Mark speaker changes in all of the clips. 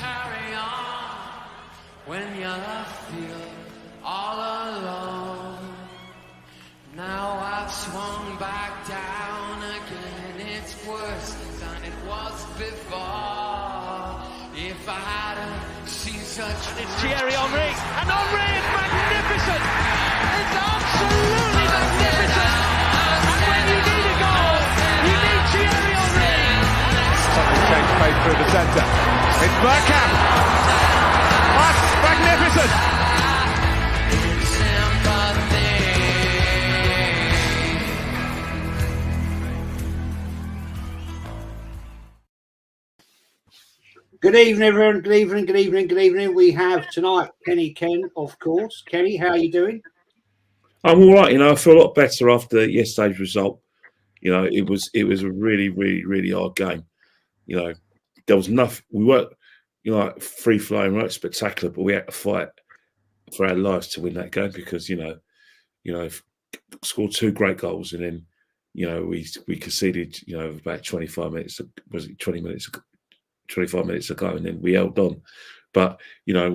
Speaker 1: carry on when you feel all alone. Now I've swung back down again. It's worse than it was before. If I hadn't seen such...
Speaker 2: And it's Thierry Henry. And Henry is magnificent. It's absolutely magnificent. And when you need a goal, you need Thierry Henry.
Speaker 3: Something change pace through the centre. It's Bergkamp. That's magnificent.
Speaker 4: Good evening, everyone. Good evening, good evening, good evening. We have tonight Kenny Ken, of course. Kenny, how are you doing?
Speaker 5: I'm all right. I feel a lot better after yesterday's result. It was a really, really, really hard game. There was nothing. We weren't, free flowing, right, spectacular, but we had to fight for our lives to win that game because, scored 2 great goals and then, we conceded, about 25 minutes. Was it 20 minutes? 25 minutes ago, and then we held on. But we were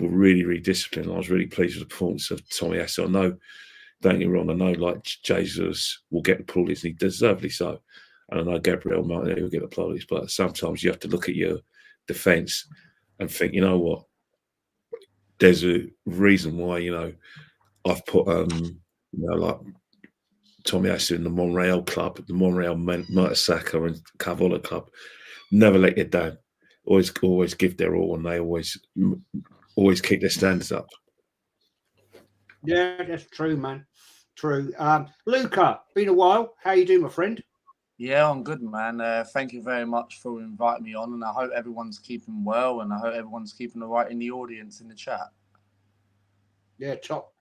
Speaker 5: really, really disciplined. I was really pleased with the performance of Tommy Asu. I know, don't get me wrong, I know like Jesus will get the plaudits, and he deservedly so. And I know Gabriel Martinelli will get the plaudits, but sometimes you have to look at your defence and think, you know what, there's a reason why, I've put like Tommy Asu in the Montreal club, the Montreal Mertesacker and Cavola club. Never let you down. Always give their all, and they always keep their standards up.
Speaker 4: Yeah, that's true, man. True. Luca, been a while. How you doing, my friend?
Speaker 6: Yeah, I'm good, man. Thank you very much for inviting me on, and I hope everyone's keeping well, and I hope everyone's keeping all right in the audience in the chat.
Speaker 4: Yeah, top,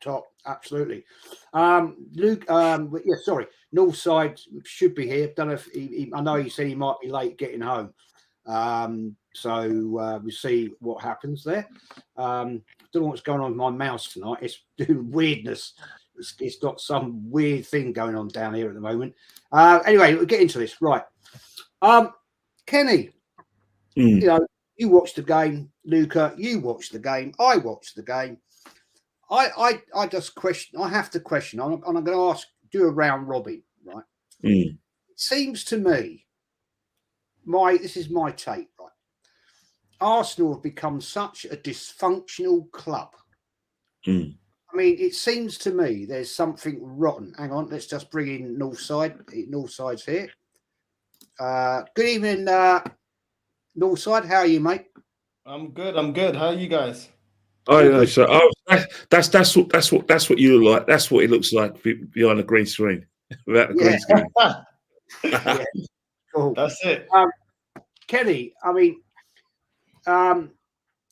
Speaker 4: absolutely. Luke, sorry, Northside should be here. Don't know if I know he said he might be late getting home. So we'll see what happens there. Don't know what's going on with my mouse tonight. It's doing weirdness. It's got some weird thing going on down here at the moment. Anyway, we'll get into this. Right. Kenny, you watched the game. Luca, you watched the game. I watched the game. I just question. I have to question. I'm going to do a round robin, right? It seems to me, this is my take, right? Arsenal have become such a dysfunctional club. I mean, it seems to me there's something rotten. Hang on, let's just bring in Northside. Northside's here. Good evening, Northside. How are you, mate?
Speaker 7: I'm good. How are you guys?
Speaker 5: Oh, yeah, so that's what you look like. That's what it looks like behind the green screen. Without the green screen.
Speaker 4: Yeah. Cool.
Speaker 7: That's it.
Speaker 4: Kenny, I mean,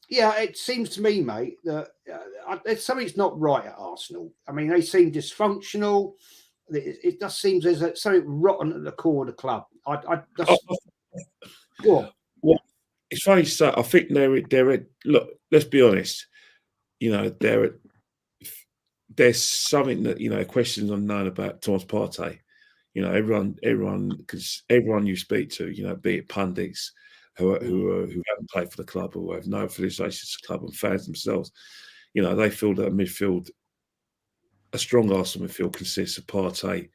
Speaker 4: it seems to me, mate, that something's not right at Arsenal. I mean, they seem dysfunctional. It just seems there's something rotten at the core of the club.
Speaker 5: Well, it's funny to say. I think they're look. Let's be honest. There's something that questions unknown about Thomas Partey. Everyone you speak to, be it pundits who haven't played for the club or who have no affiliations to the club and fans themselves, they feel that a strong Arsenal midfield consists of Partey,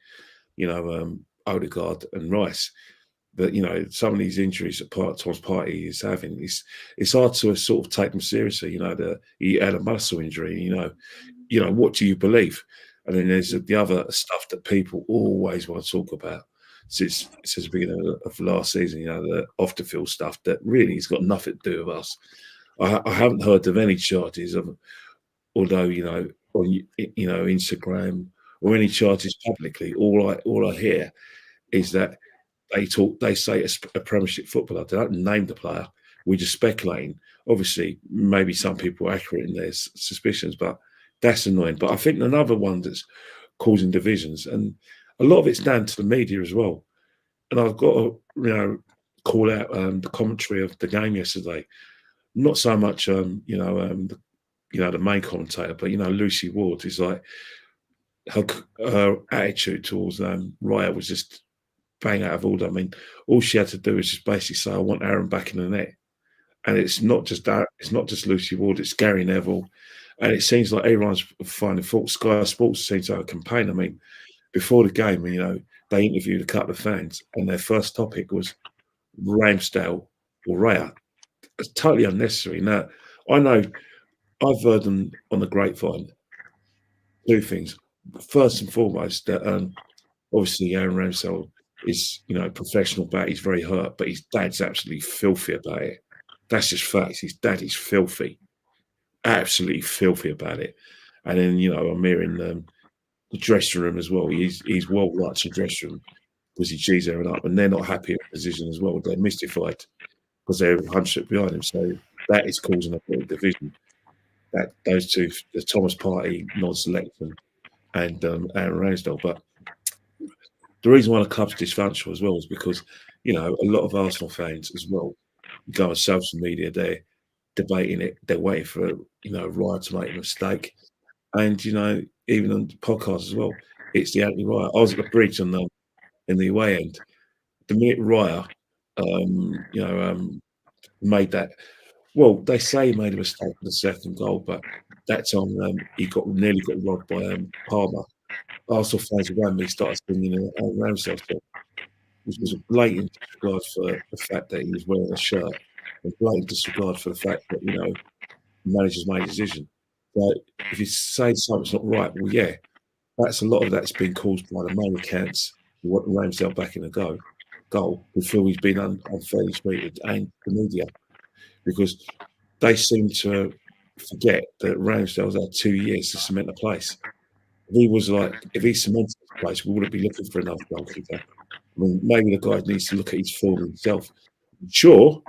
Speaker 5: Odegaard and Rice. But some of these injuries that Thomas Partey is having, it's hard to sort of take them seriously. He had a muscle injury. What do you believe? And then there's the other stuff that people always want to talk about since the beginning of last season. The off the field stuff that really has got nothing to do with us. I haven't heard of any charges although on Instagram or any charges publicly. All I hear is that. They say it's a Premiership footballer. They don't name the player. We're just speculating. Obviously, maybe some people are accurate in their suspicions, but that's annoying. But I think another one that's causing divisions, and a lot of it's down to the media as well. And I've got to, call out the commentary of the game yesterday. Not so much, the main commentator, but Lucy Ward is like her attitude towards Raya was just bang out of order. I mean, all she had to do was just basically say, I want Aaron back in the net. And it's not just that. It's not just Lucy Ward. It's Gary Neville, and it seems like everyone's finding fault. Sky Sports seems to have a campaign. I mean, before the game, they interviewed a couple of fans, and their first topic was Ramsdale or Raya. It's totally unnecessary. Now, I know I've heard them on the grapevine two things. First and foremost, that obviously Aaron Ramsdale is, professional about it. He's very hurt, but his dad's absolutely filthy about it. That's just facts. His dad is filthy, absolutely filthy about it. And then, I'm hearing the dressing room as well. He's well liked in the dressing room because he cheesed everything up, and they're not happy with the position as well. They're mystified because they're 100% behind him. So that is causing a bit of division. That those two, the Thomas Partey non-selection and Aaron Ramsdale. But the reason why the club's dysfunctional as well is because, a lot of Arsenal fans as well go on social media, they're debating it, they're waiting for, Raya to make a mistake. And, even on podcasts as well, it's the anti-Raya. I was at the bridge in the away end. The minute Raya, made that, well, they say he made a mistake for the second goal, but that time he nearly got robbed by Palmer. Arsenal fans around me started singing Aaron Ramsdale song, which was a blatant disregard for the fact that he was wearing a shirt, and blatant disregard for the fact that, the manager's made a decision. So if you say something's not right, well, yeah, that's a lot of that's been caused by the main accounts who want Ramsdale back in the goal, who feel he's been unfairly treated, and the media, because they seem to forget that Ramsdale's had 2 years to cement a place. If he cemented his place, we wouldn't be looking for another goalkeeper. I mean, maybe the guy needs to look at his form himself. Sure,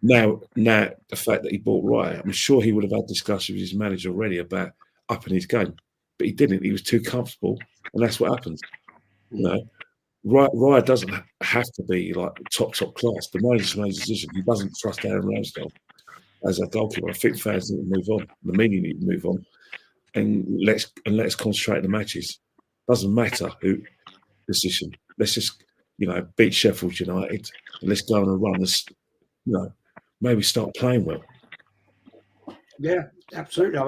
Speaker 5: now the fact that he bought Raya, I'm sure he would have had discussions with his manager already about upping his game, but he didn't. He was too comfortable, and that's what happens. Raya doesn't have to be like top class. The manager's made a decision. He doesn't trust Aaron Ramsdale as a goalkeeper. I think fans need to move on. The media need to move on, and let's concentrate on the matches. Doesn't matter who decision. Let's just beat Sheffield United, and let's go on a run. Let's maybe start playing well.
Speaker 4: Yeah, absolutely.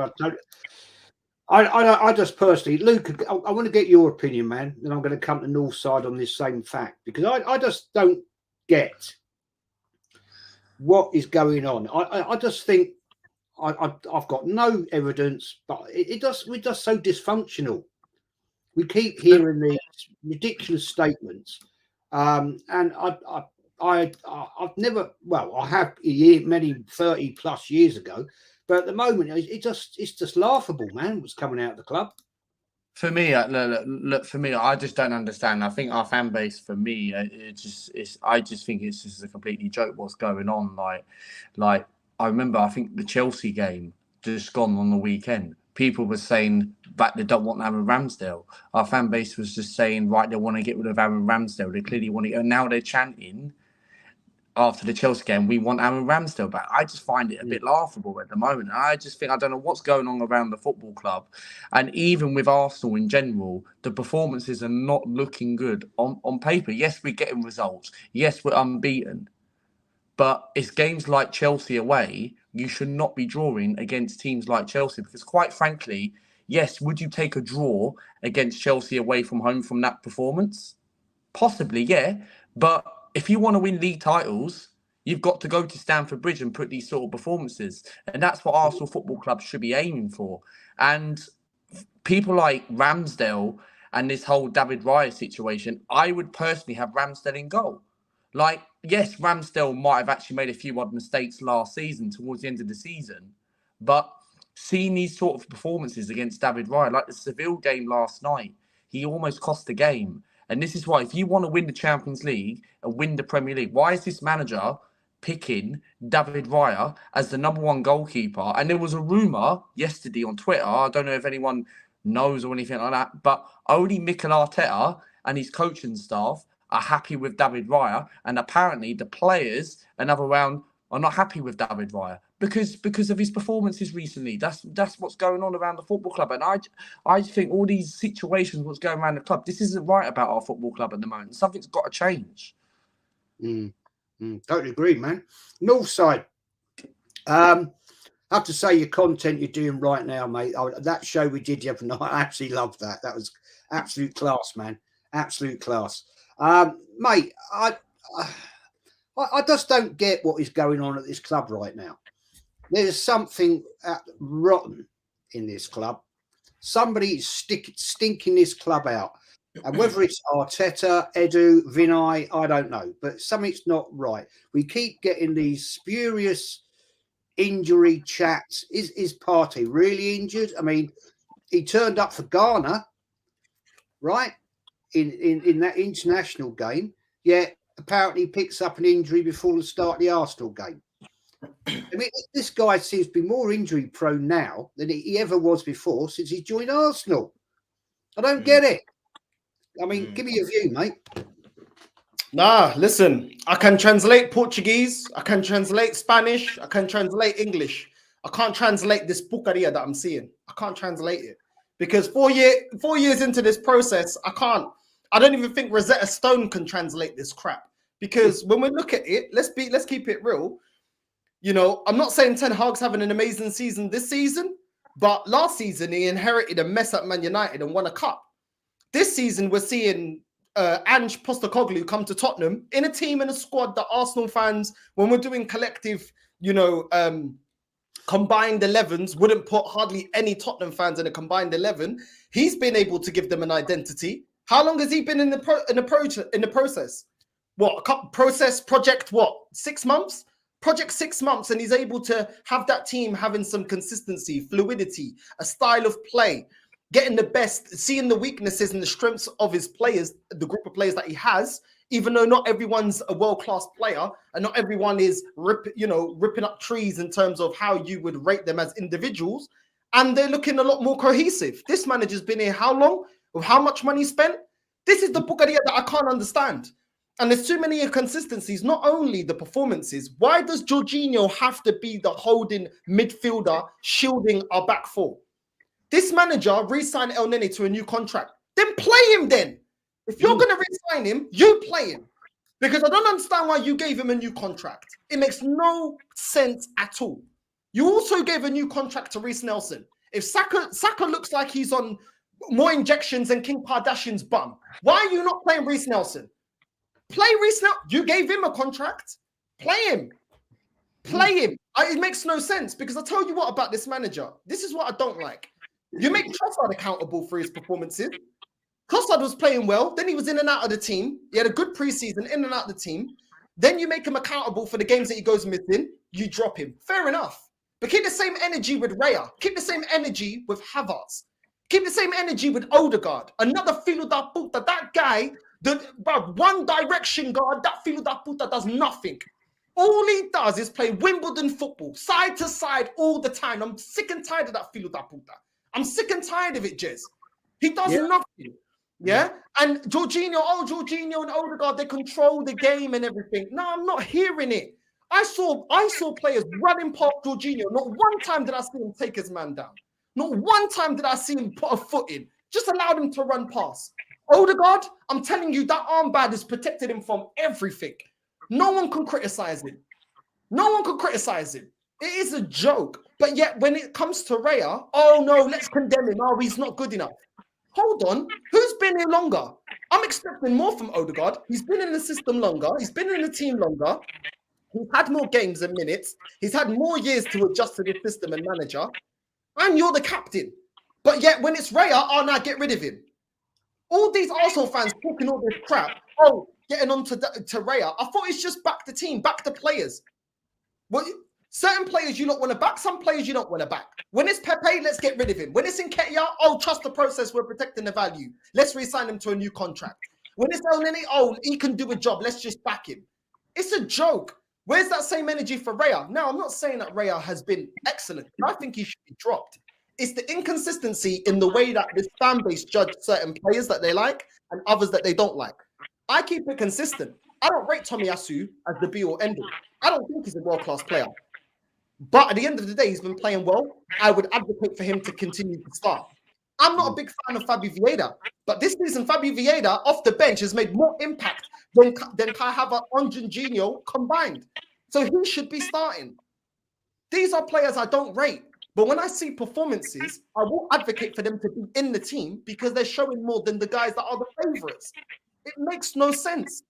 Speaker 4: I just personally, Luke, I want to get your opinion, man. Then I'm going to come to Northside on this same fact, because I just don't get what is going on. I just think I've got no evidence, but we're just so dysfunctional. We keep hearing these ridiculous statements, and I've never, well, I have many 30 plus years ago. But at the moment, it's just laughable, man, what's coming out of the club.
Speaker 6: For me, look, for me, I just don't understand. I think our fan base, for me, I just think it's just a completely joke what's going on. Like I remember, I think the Chelsea game just gone on the weekend. People were saying that they don't want Aaron Ramsdale. Our fan base was just saying, right, they want to get rid of Aaron Ramsdale. They clearly want to, and now they're chanting after the Chelsea game, we want Aaron Ramsdale back. I just find it a bit laughable at the moment. I just think, I don't know what's going on around the football club. And even with Arsenal in general, the performances are not looking good on paper. Yes, we're getting results. Yes, we're unbeaten. But it's games like Chelsea away, you should not be drawing against teams like Chelsea. Because quite frankly, yes, would you take a draw against Chelsea away from home from that performance? Possibly, yeah. But if you want to win league titles, you've got to go to Stamford Bridge and put these sort of performances. And that's what Arsenal Football Club should be aiming for. And people like Ramsdale and this whole David Raya situation, I would personally have Ramsdale in goal. Like, yes, Ramsdale might have actually made a few odd mistakes last season towards the end of the season. But seeing these sort of performances against David Raya, like the Seville game last night, he almost cost the game. And this is why, if you want to win the Champions League and win the Premier League, why is this manager picking David Raya as the number one goalkeeper? And there was a rumour yesterday on Twitter, I don't know if anyone knows or anything like that, but only Mikel Arteta and his coaching staff are happy with David Raya. And apparently the players another round are not happy with David Raya because of his performances recently. That's what's going on around the football club. And I think all these situations, what's going around the club, this isn't right about our football club at the moment. Something's got to change.
Speaker 4: Totally agree, man. Northside, I have to say, your content you're doing right now, mate. That show we did the other night, I absolutely loved that. That was absolute class, man. Absolute class. Mate, I just don't get what is going on at this club right now. There's something rotten in this club. Somebody is stinking this club out. And whether it's Arteta, Edu, Vinay, I don't know. But something's not right. We keep getting these spurious injury chats. Is Partey really injured? I mean, he turned up for Ghana, right? In that international game, yet apparently picks up an injury before the start of the Arsenal game. I mean, this guy seems to be more injury prone now than he ever was before since he joined Arsenal. I don't get it. I mean, give me your view, mate.
Speaker 7: Nah, listen, I can translate Portuguese, I can translate Spanish, I can translate English. I can't translate this bucaria that I'm seeing. I can't translate it because 4 years into this process, I don't even think Rosetta Stone can translate this crap. Because when we look at it, let's keep it real. You know, I'm not saying Ten Hag's having an amazing season this season, but last season he inherited a mess at Man United and won a cup. This season we're seeing Ange Postecoglou come to Tottenham in a team and a squad that Arsenal fans, when we're doing collective, combined 11s, wouldn't put hardly any Tottenham fans in a combined 11. He's been able to give them an identity. How long has he been in the process? What project? What 6 months? Project 6 months, and he's able to have that team having some consistency, fluidity, a style of play, getting the best, seeing the weaknesses and the strengths of his players, the group of players that he has, even though not everyone's a world-class player and not everyone is ripping up trees in terms of how you would rate them as individuals, and they're looking a lot more cohesive. This manager's been here how long? With how much money spent? This is the bucaria that I can't understand. And there's too many inconsistencies, not only the performances. Why does Jorginho have to be the holding midfielder shielding our back four? This manager re-signed El Nene to a new contract. Then play him then. If you're going to re-sign him, you play him. Because I don't understand why you gave him a new contract. It makes no sense at all. You also gave a new contract to Reece Nelson. If Saka looks like he's on more injections than Kim Kardashian's bum, why are you not playing Reece Nelson? Play Reece Nelson. You gave him a contract. Play him. Play him. It makes no sense because I tell you what about this manager. This is what I don't like. You make Trossard accountable for his performances. Trossard was playing well. Then he was in and out of the team. He had a good preseason, in and out of the team. Then you make him accountable for the games that he goes missing. You drop him. Fair enough. But keep the same energy with Raya. Keep the same energy with Havertz. Keep the same energy with Odegaard. Another filo da puta. That guy, the one direction guard, that filo da puta does nothing. All he does is play Wimbledon football, side to side all the time. I'm sick and tired of that filo da puta. I'm sick and tired of it, Jez. He does nothing. Yeah? And Jorginho and Odegaard, they control the game and everything. No, I'm not hearing it. I saw players running past Jorginho. Not one time did I see him take his man down. Not one time did I see him put a foot in. Just allowed him to run past. Odegaard, I'm telling you, that armband has protected him from everything. No one can criticize him. No one can criticize him. It is a joke. But yet, when it comes to Raya, oh no, let's condemn him. Oh, he's not good enough. Hold on. Who's been here longer? I'm expecting more from Odegaard. He's been in the system longer. He's been in the team longer. He's had more games and minutes. He's had more years to adjust to the system and manager. And you're the captain. But yet, when it's Raya, oh, now get rid of him. All these Arsenal fans talking all this crap. Oh, getting on to Raya. I thought it's just back the team, back the players. Well, certain players you don't want to back, some players you don't want to back. When it's Pepe, let's get rid of him. When it's Nketiah, oh, trust the process, we're protecting the value. Let's re-sign him to a new contract. When it's El Nene, oh, he can do a job, let's just back him. It's a joke. Where's that same energy for Raya? Now, I'm not saying that Raya has been excellent. I think he should be dropped. It's the inconsistency in the way that this fan base judge certain players that they like and others that they don't like. I keep it consistent. I don't rate Tomiyasu as the be or end all. I don't think he's a world-class player. But at the end of the day, he's been playing well. I would advocate for him to continue to start. I'm not a big fan of Fabio Vieira, but this season, Fabio Vieira off the bench has made more impact than Kai Havertz and Jorginho combined. So he should be starting. These are players I don't rate. But when I see performances, I will advocate for them to be in the team because they're showing more than the guys that are the favourites. It makes no sense.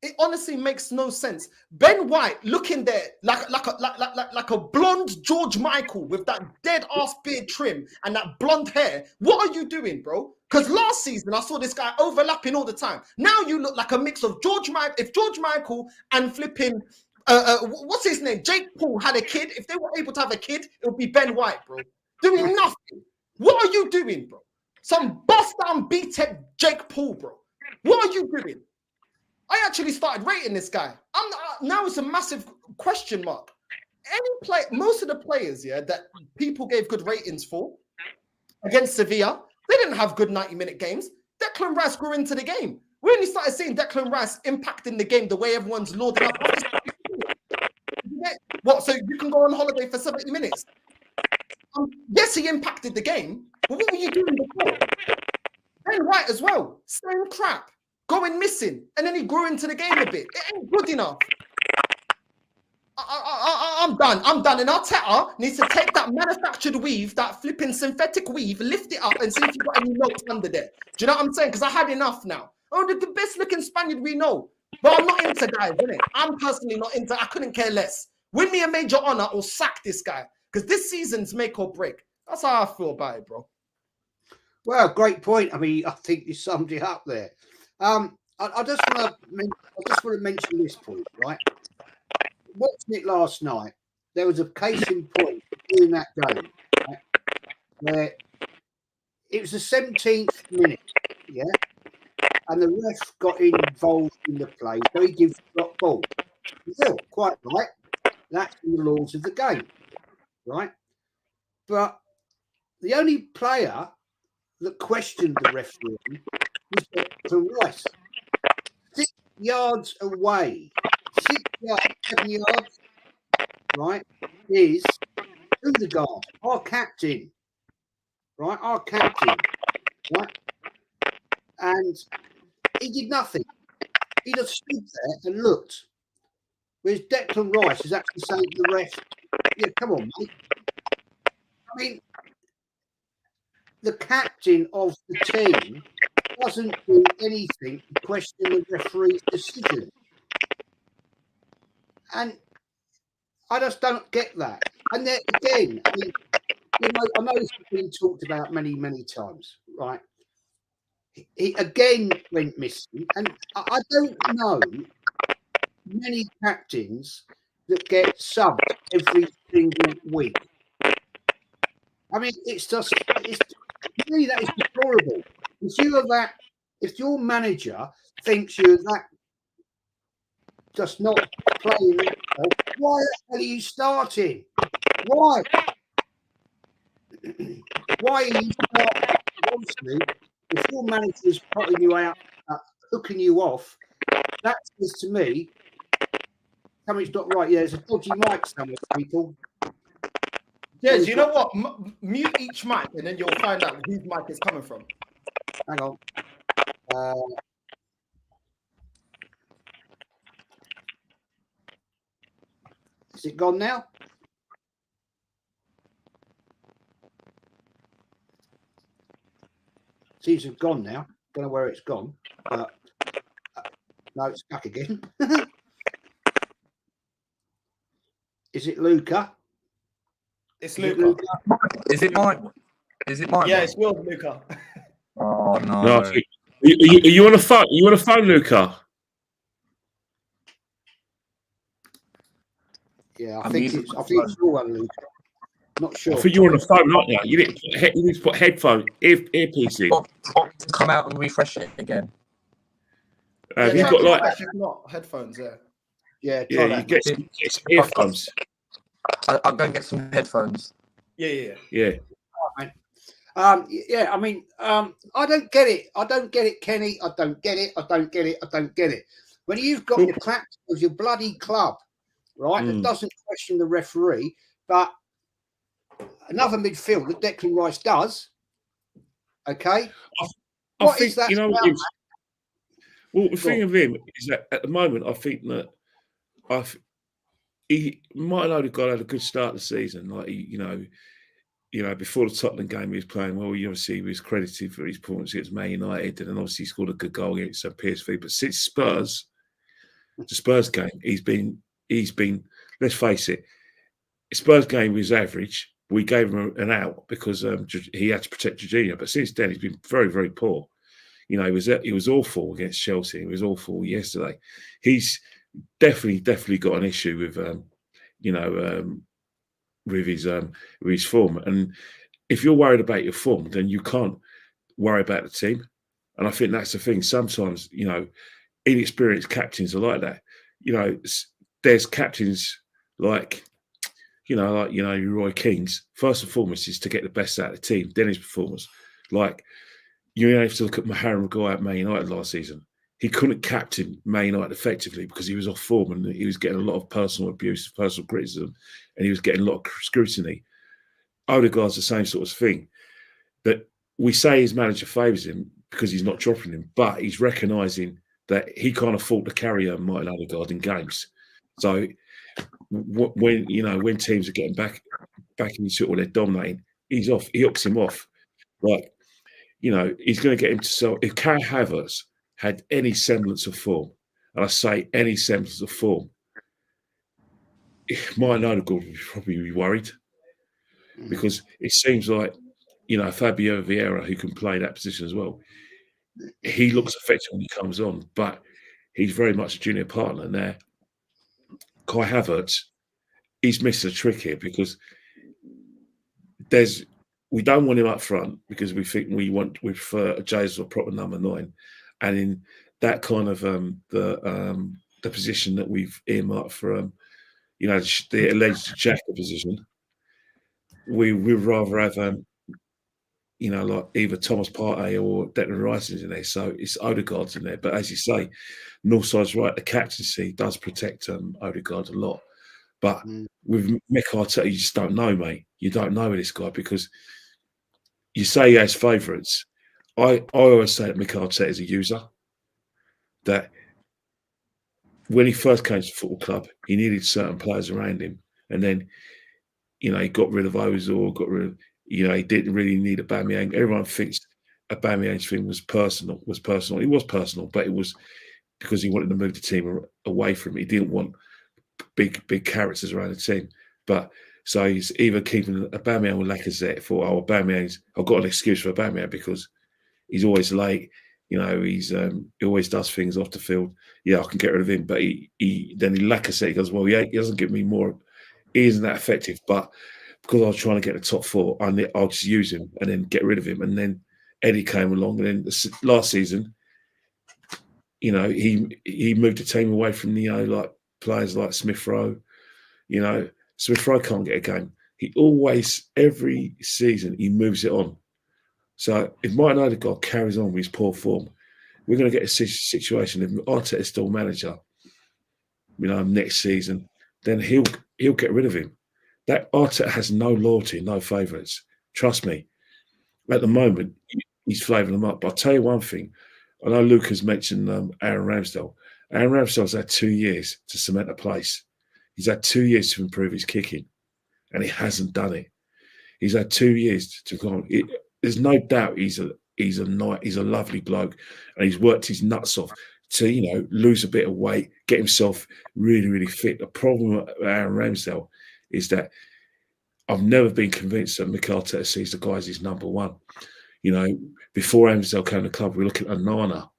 Speaker 7: It honestly makes no sense. Ben White looking there like a blonde George Michael with that dead ass beard trim and that blonde hair. What are you doing, bro? Because last season I saw this guy overlapping all the time. Now you look like a mix of George Michael and flipping what's his name? Jake Paul had a kid. If they were able to have a kid, it would be Ben White, bro. Doing nothing. What are you doing, bro? Some bust down B-Tech Jake Paul, bro. What are you doing? I actually started rating this guy. Now it's a massive question mark. Most of the players, that people gave good ratings for against Sevilla, they didn't have good 90-minute games. Declan Rice grew into the game. We only started seeing Declan Rice impacting the game the way everyone's loading up. What? So you can go on holiday for 70 minutes? Yes, he impacted the game, but what were you doing before? Ben White as well, same crap. Going missing, and then he grew into the game a bit. It ain't good enough. I'm done. And Arteta needs to take that manufactured weave, that flipping synthetic weave, lift it up and see if you've got any notes under there. Do you know what I'm saying? Because I had enough now. Oh, the best looking Spaniard we know. But I'm not into guys, innit? I'm personally not into. I couldn't care less. Win me a major honor or sack this guy. Because this season's make or break. That's how I feel about it, bro.
Speaker 4: Well, great point. I mean, I think you summed it up there. I just want to mention this point, right? Watching it last night, there was a case in point in that game, right, where it was the 17th minute, and the ref got involved in the play, so he gives the drop ball. Still, quite right. That's the laws of the game, right? But the only player that questioned the referee was Declan Rice. 6 yards away, 6 yards, 7 yards, right, is Odegaard, our captain, right, right, and he did nothing. He just stood there and looked. Whereas Declan Rice is actually saying to the ref, yeah, come on, mate. I mean, the captain of the team doesn't do anything to question the referee's decision. And I just don't get that. And then again, I mean, I know this has been talked about many, many times, right? He again went missing. And I don't know many captains that get subbed every single week. I mean, it's to me, that is deplorable. If your manager thinks you're that just not playing, why the hell are you starting? Why? Why are you starting? Obviously, if your manager is putting you out, hooking you off, that says to me something's not right. Yeah, there's a dodgy mic somewhere, people.
Speaker 7: Yeah, do you know what? Mute each mic and then you'll find out whose mic is coming from.
Speaker 4: Hang on. Is it gone now? Seems to have gone now. Don't know where it's gone. But no, it's back again. Is it Luca?
Speaker 7: It's Luca.
Speaker 6: Is it mine? Is it mine?
Speaker 7: Yeah, it's yours, Luca.
Speaker 6: Oh no.
Speaker 5: No, are you on a phone? Are you on a phone, Luca?
Speaker 4: Yeah, I think it's your one, Luca. Not sure.
Speaker 5: I think you're on the phone, aren't you? You need to put headphone earpiece in.
Speaker 6: Come out and refresh it again.
Speaker 5: Have you got like
Speaker 7: not headphones?
Speaker 4: Yeah,
Speaker 5: you get some earphones.
Speaker 6: I'm going to get some headphones.
Speaker 7: Yeah.
Speaker 4: Yeah, I mean, I don't get it. I don't get it, Kenny. I don't get it. When you've got your captain of your bloody club, right, that doesn't question the referee, but another midfield that Declan Rice does, okay?
Speaker 5: I think, you know, well, the thing of him is that at the moment, I think that Martin Odegaard had a good start of the season. Like you know, before the Tottenham game, he was playing well. Obviously, he was credited for his performance against Man United, and then obviously he scored a good goal against PSV. But since the Spurs game, he's been. Let's face it, Spurs game was average. We gave him an out because he had to protect Jorginho. But since then, he's been very, very poor. You know, he was awful against Chelsea. He was awful yesterday. He's definitely got an issue with with his form. And if you're worried about your form, then you can't worry about the team. And I think that's the thing. Sometimes, you know, inexperienced captains are like that. You know, there's captains like Roy Keane's. First and foremost is to get the best out of the team. Then his performance. Like, you have to look at Harry Maguire at Man United last season. He couldn't captain Man United effectively because he was off form and he was getting a lot of personal abuse, personal criticism, and he was getting a lot of scrutiny. Odegaard's the same sort of thing. That we say his manager favours him because he's not dropping him, but he's recognising that he can't afford to carry Martin Odegaard in games. So when teams are getting back in sort of they're dominating, he's off. He hooks him off. Like, you know, he's going to get him to sell. If Kai Havertz had any semblance of form, and I say any semblance of form, Martin Odegaard would probably be worried because it seems like, you know, Fabio Vieira, who can play that position as well, he looks effective when he comes on, but he's very much a junior partner now. Kai Havertz, he's missed a trick here because we don't want him up front because we think we prefer a Jesus or a proper number 9, and in that kind of the position that we've earmarked for the alleged Xhaka position, we'd rather have like either Thomas Partey or Declan Rice is in there, so it's Odegaard's in there. But as you say, Northside's right. The captaincy does protect Odegaard a lot, but with Mick Arteta, you just don't know, mate. You don't know with this guy because you say he has favourites. I always say that Mick Arteta is a user. That when he first came to the football club, he needed certain players around him, and then he got rid of Ozil, got rid of. He didn't really need Aubameyang. Everyone thinks Aubameyang's thing was personal. It was personal, but it was because he wanted to move the team away from it. He didn't want big characters around the team. But so he's either keeping Aubameyang or Lacazette for I've got an excuse for Aubameyang because he's always late. He always does things off the field. Yeah, I can get rid of him. But then Lacazette goes, well, he doesn't give me more. He isn't that effective, but because I was trying to get the top 4, I'll just use him and then get rid of him. And then Eddie came along, and then last season, he moved the team away from like players like Smith Rowe. Smith Rowe can't get a game. He always, every season, he moves it on. So if Martin Odegaard carries on with his poor form, we're going to get a situation. If Arteta is still manager, next season, then he'll get rid of him. That Arteta has no loyalty, no favourites. Trust me. At the moment, he's flavouring them up. But I'll tell you one thing. I know Luca's mentioned Aaron Ramsdale. Aaron Ramsdale's had 2 years to cement a place. He's had 2 years to improve his kicking, and he hasn't done it. He's had 2 years to go on. There's no doubt he's a lovely bloke, and he's worked his nuts off to lose a bit of weight, get himself really, really fit. The problem with Aaron Ramsdale is that I've never been convinced that Mick Arteta sees the guy as his number 1. Before Ramsdale came to the club, we were looking at Nana,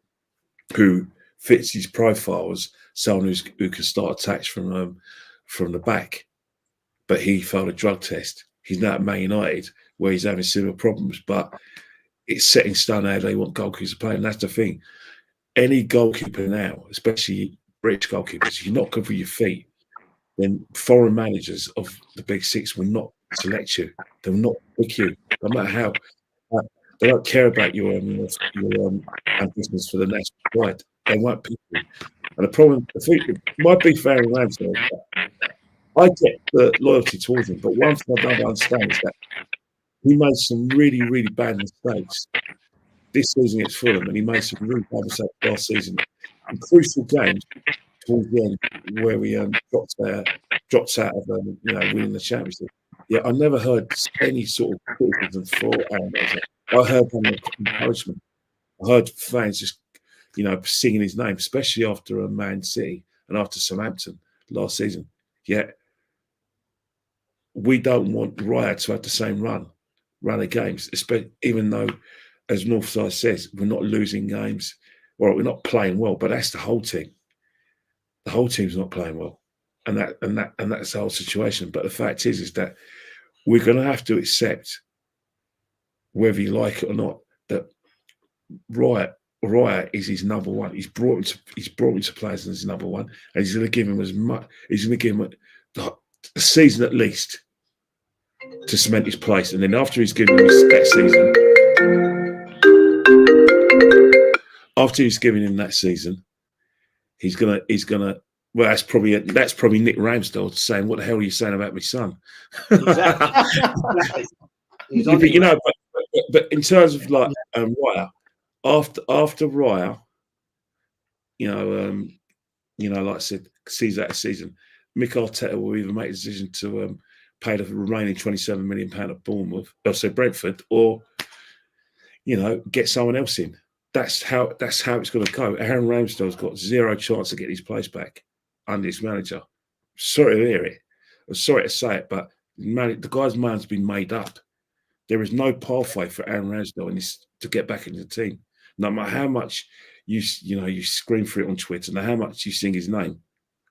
Speaker 5: who fits his profile as someone who can start attacks from the back. But he failed a drug test. He's now at Man United, where he's having similar problems. But it's set in stone how they want goalkeepers to play. And that's the thing. Any goalkeeper now, especially British goalkeepers, if you're not good for your feet, then foreign managers of the Big Six will not select you. They will not pick you, no matter how. They don't care about your ambitions for the national pride. They won't pick you. And the problem, I think, it might be fair and Ramsdale. I get the loyalty towards him, but one thing I don't understand is that he made some really, really bad mistakes this season against Fulham, and he made some really bad mistakes last season in crucial games towards the end where we dropped dropped out of winning the championship. Yeah, I never heard any sort of criticism for Aaron Ramsdale. I heard encouragement. I heard fans just, singing his name, especially after Man City and after Southampton last season. Yeah, we don't want Raya to have the same run of games, especially even though, as Northside says, we're not losing games, or we're not playing well. But that's the whole team. The whole team's not playing well, and that's the whole situation. But the fact is that we're going to have to accept, whether you like it or not, that Raya is his number one. He's brought him to players as his number one, and he's going to give him as much. He's going to give him a season at least to cement his place, and then after he's given him that season, he's gonna. Well, that's probably Nick Ramsdale saying, "What the hell are you saying about my son?"
Speaker 4: Exactly.
Speaker 5: But in terms of Raya, after Raya, like I said, sees that season, Mick Arteta will either make a decision to pay the remaining £27 million at Brentford, or get someone else in. That's how it's going to go. Aaron Ramsdale's got zero chance to get his place back under his manager. Sorry to hear it. I'm sorry to say it, but the guy's mind's been made up. There is no pathway for Aaron Ramsdale to get back into the team. No matter how much you scream for it on Twitter, and how much you sing his name,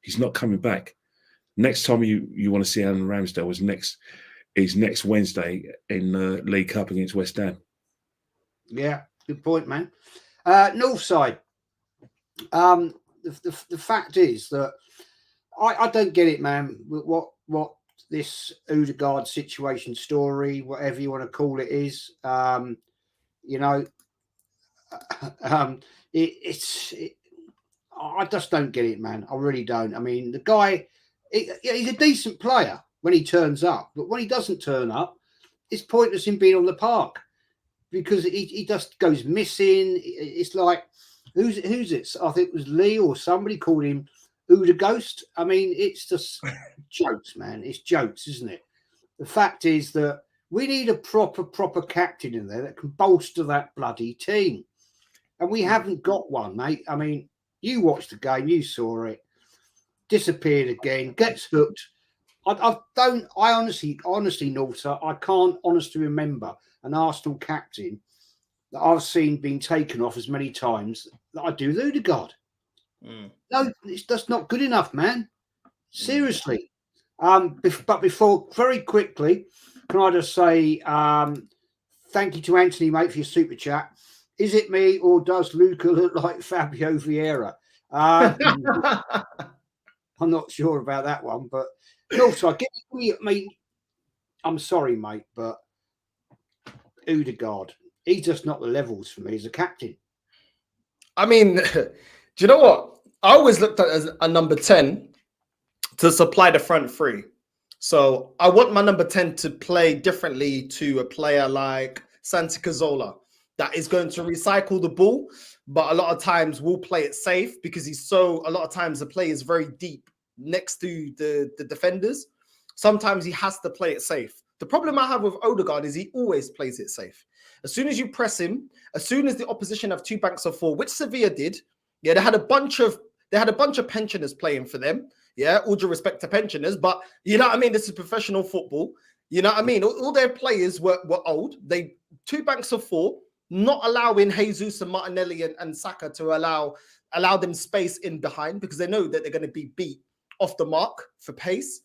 Speaker 5: he's not coming back. Next time you want to see Aaron Ramsdale is next Wednesday in the League Cup against West Ham.
Speaker 4: Yeah, good point, man. Northside. The fact is that I don't get it, man. What this Odegaard situation story, whatever you want to call it, is. I just don't get it, man. I really don't. I mean, the guy, he's a decent player when he turns up, but when he doesn't turn up, it's pointless him being on the park, because he just goes missing. It's like, who's it? I think it was Lee or somebody called him Uda Ghost. I mean, it's just jokes, man. It's jokes, isn't it? The fact is that we need a proper captain in there that can bolster that bloody team. And we haven't got one, mate. I mean, you watched the game, you saw it. Disappeared again, gets hooked. I honestly, Northside, I can't honestly remember an Arsenal captain that I've seen being taken off as many times that I do with Odegaard. No, it's just not good enough, man. Seriously. But before, very quickly, can I just say thank you to Anthony, mate, for your super chat. Is it me, or does Luca look like Fabio Vieira? I'm not sure about that one, but also, I'm sorry, mate, but Odegaard, he's just not the levels for me as a captain.
Speaker 7: I mean, do you know what? I always looked at it as a number 10 to supply the front three. So I want my number 10 to play differently to a player like Santi Cazorla that is going to recycle the ball, but a lot of times will play it safe, because a lot of times the play is very deep next to the defenders. Sometimes he has to play it safe. The problem I have with Odegaard is he always plays it safe. As soon as you press him, as soon as the opposition have two banks of four, which Sevilla did, yeah, they had a bunch of pensioners playing for them. Yeah, all due respect to pensioners, but you know what I mean? This is professional football. You know what I mean? All their players were old. They two banks of four, not allowing Jesus and Martinelli and Saka to allow them space in behind, because they know that they're going to be beat off the mark for pace.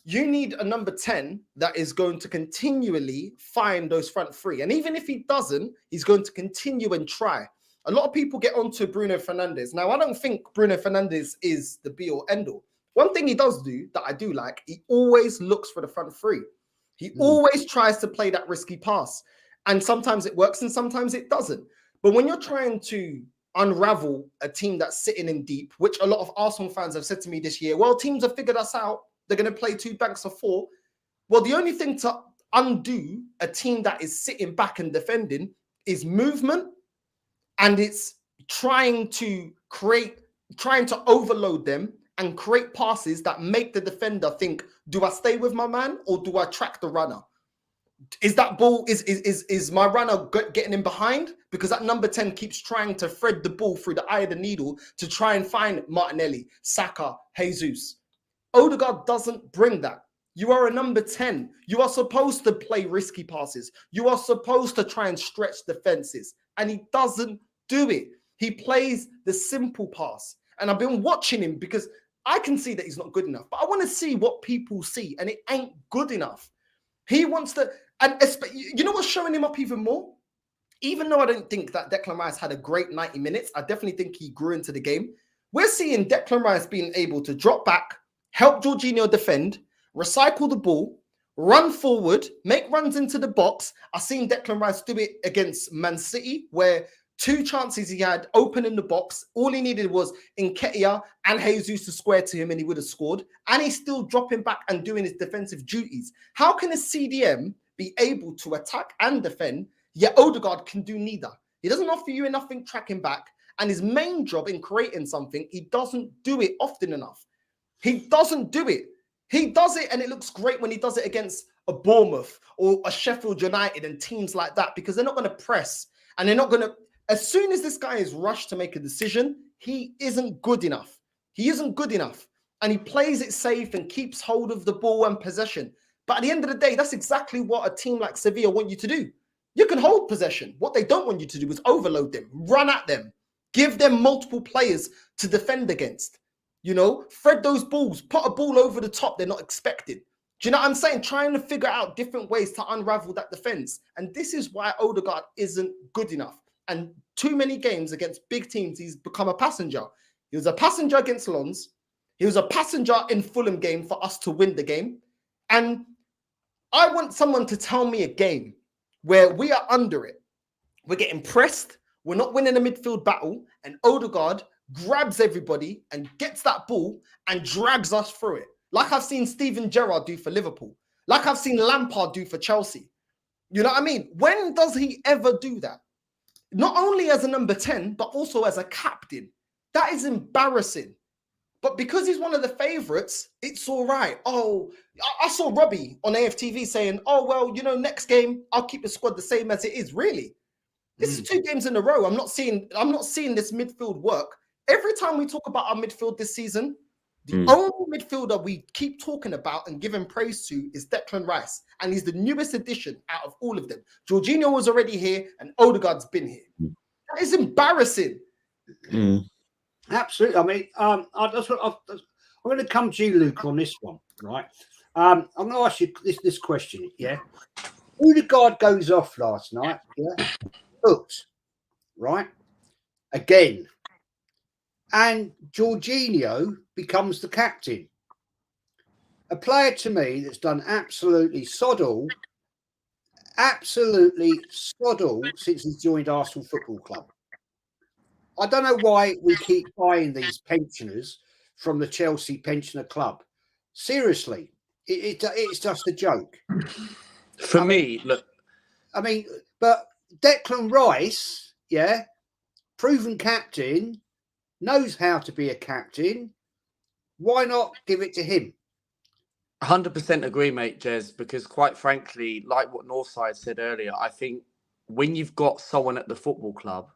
Speaker 7: You need a number 10 that is going to continually find those front three. And even if he doesn't, he's going to continue and try. A lot of people get onto Bruno Fernandes. Now, I don't think Bruno Fernandes is the be all end all. One thing he does do that I do like, he always looks for the front three. He always tries to play that risky pass. And sometimes it works and sometimes it doesn't. But when you're trying to unravel a team that's sitting in deep, which a lot of Arsenal fans have said to me this year, well, teams have figured us out. They're going to play two banks of four. Well, the only thing to undo a team that is sitting back and defending is movement. And it's trying to overload them and create passes that make the defender think, do I stay with my man or do I track the runner? Is that ball, is my runner getting in behind? Because that number 10 keeps trying to thread the ball through the eye of the needle to try and find Martinelli, Saka, Jesus. Odegaard doesn't bring that. You are a number 10. You are supposed to play risky passes. You are supposed to try and stretch defenses. And he doesn't do it. He plays the simple pass. And I've been watching him because I can see that he's not good enough. But I want to see what people see. And it ain't good enough. He wants to... And you know what's showing him up even more? Even though I don't think that Declan Rice had a great 90 minutes, I definitely think he grew into the game. We're seeing Declan Rice being able to drop back, help Jorginho defend, recycle the ball, run forward, make runs into the box. I've seen Declan Rice do it against Man City, where 2 chances he had open in the box. All he needed was Nketiah and Jesus to square to him and he would have scored. And he's still dropping back and doing his defensive duties. How can a CDM be able to attack and defend, yet Odegaard can do neither? He doesn't offer you enough in tracking back, and his main job in creating something, he doesn't do it often enough. He doesn't do it. He does it, and it looks great when he does it against a Bournemouth or a Sheffield United and teams like that, because they're not going to press, and they're not going to... As soon as this guy is rushed to make a decision, he isn't good enough. He isn't good enough, and he plays it safe and keeps hold of the ball and possession. But at the end of the day, that's exactly what a team like Seville want you to do. You can hold possession. What they don't want you to do is overload them, run at them, give them multiple players to defend against. You know, thread those balls, put a ball over the top they're not expecting. Do you know what I'm saying? Trying to figure out different ways to unravel that defense. And this is why Odegaard isn't good enough. And too many games against big teams, he's become a passenger. He was a passenger against Lens. He was a passenger in Fulham game for us to win the game. And I want someone to tell me a game where we are under it. We're getting pressed. We're not winning a midfield battle. And Odegaard grabs everybody and gets that ball and drags us through it. Like I've seen Steven Gerrard do for Liverpool. Like I've seen Lampard do for Chelsea. You know what I mean? When does he ever do that? Not only as a number 10, but also as a captain. That is embarrassing. But because he's one of the favourites, it's all right. Oh, I saw Robbie on AFTV saying, oh, well, you know, next game, I'll keep the squad the same as it is. Really? This is 2 games in a row. I'm not seeing this midfield work. Every time we talk about our midfield this season, the only midfielder we keep talking about and giving praise to is Declan Rice. And he's the newest addition out of all of them. Jorginho was already here and Odegaard's been here. That is embarrassing.
Speaker 4: Absolutely. I mean, I'm going to come to you, Luke, on this one, right? I'm going to ask you this question, yeah? Odegaard goes off last night, yeah? Hooked, right? Again. And Jorginho becomes the captain. A player to me that's done absolutely sod all since he's joined Arsenal Football Club. I don't know why we keep buying these pensioners from the Chelsea Pensioner Club. Seriously, it's just a joke.
Speaker 6: For me, look.
Speaker 4: I mean, but Declan Rice, yeah, proven captain, knows how to be a captain. Why not give it to him?
Speaker 6: 100% agree, mate, Jez, because quite frankly, like what Northside said earlier, I think when you've got someone at the football club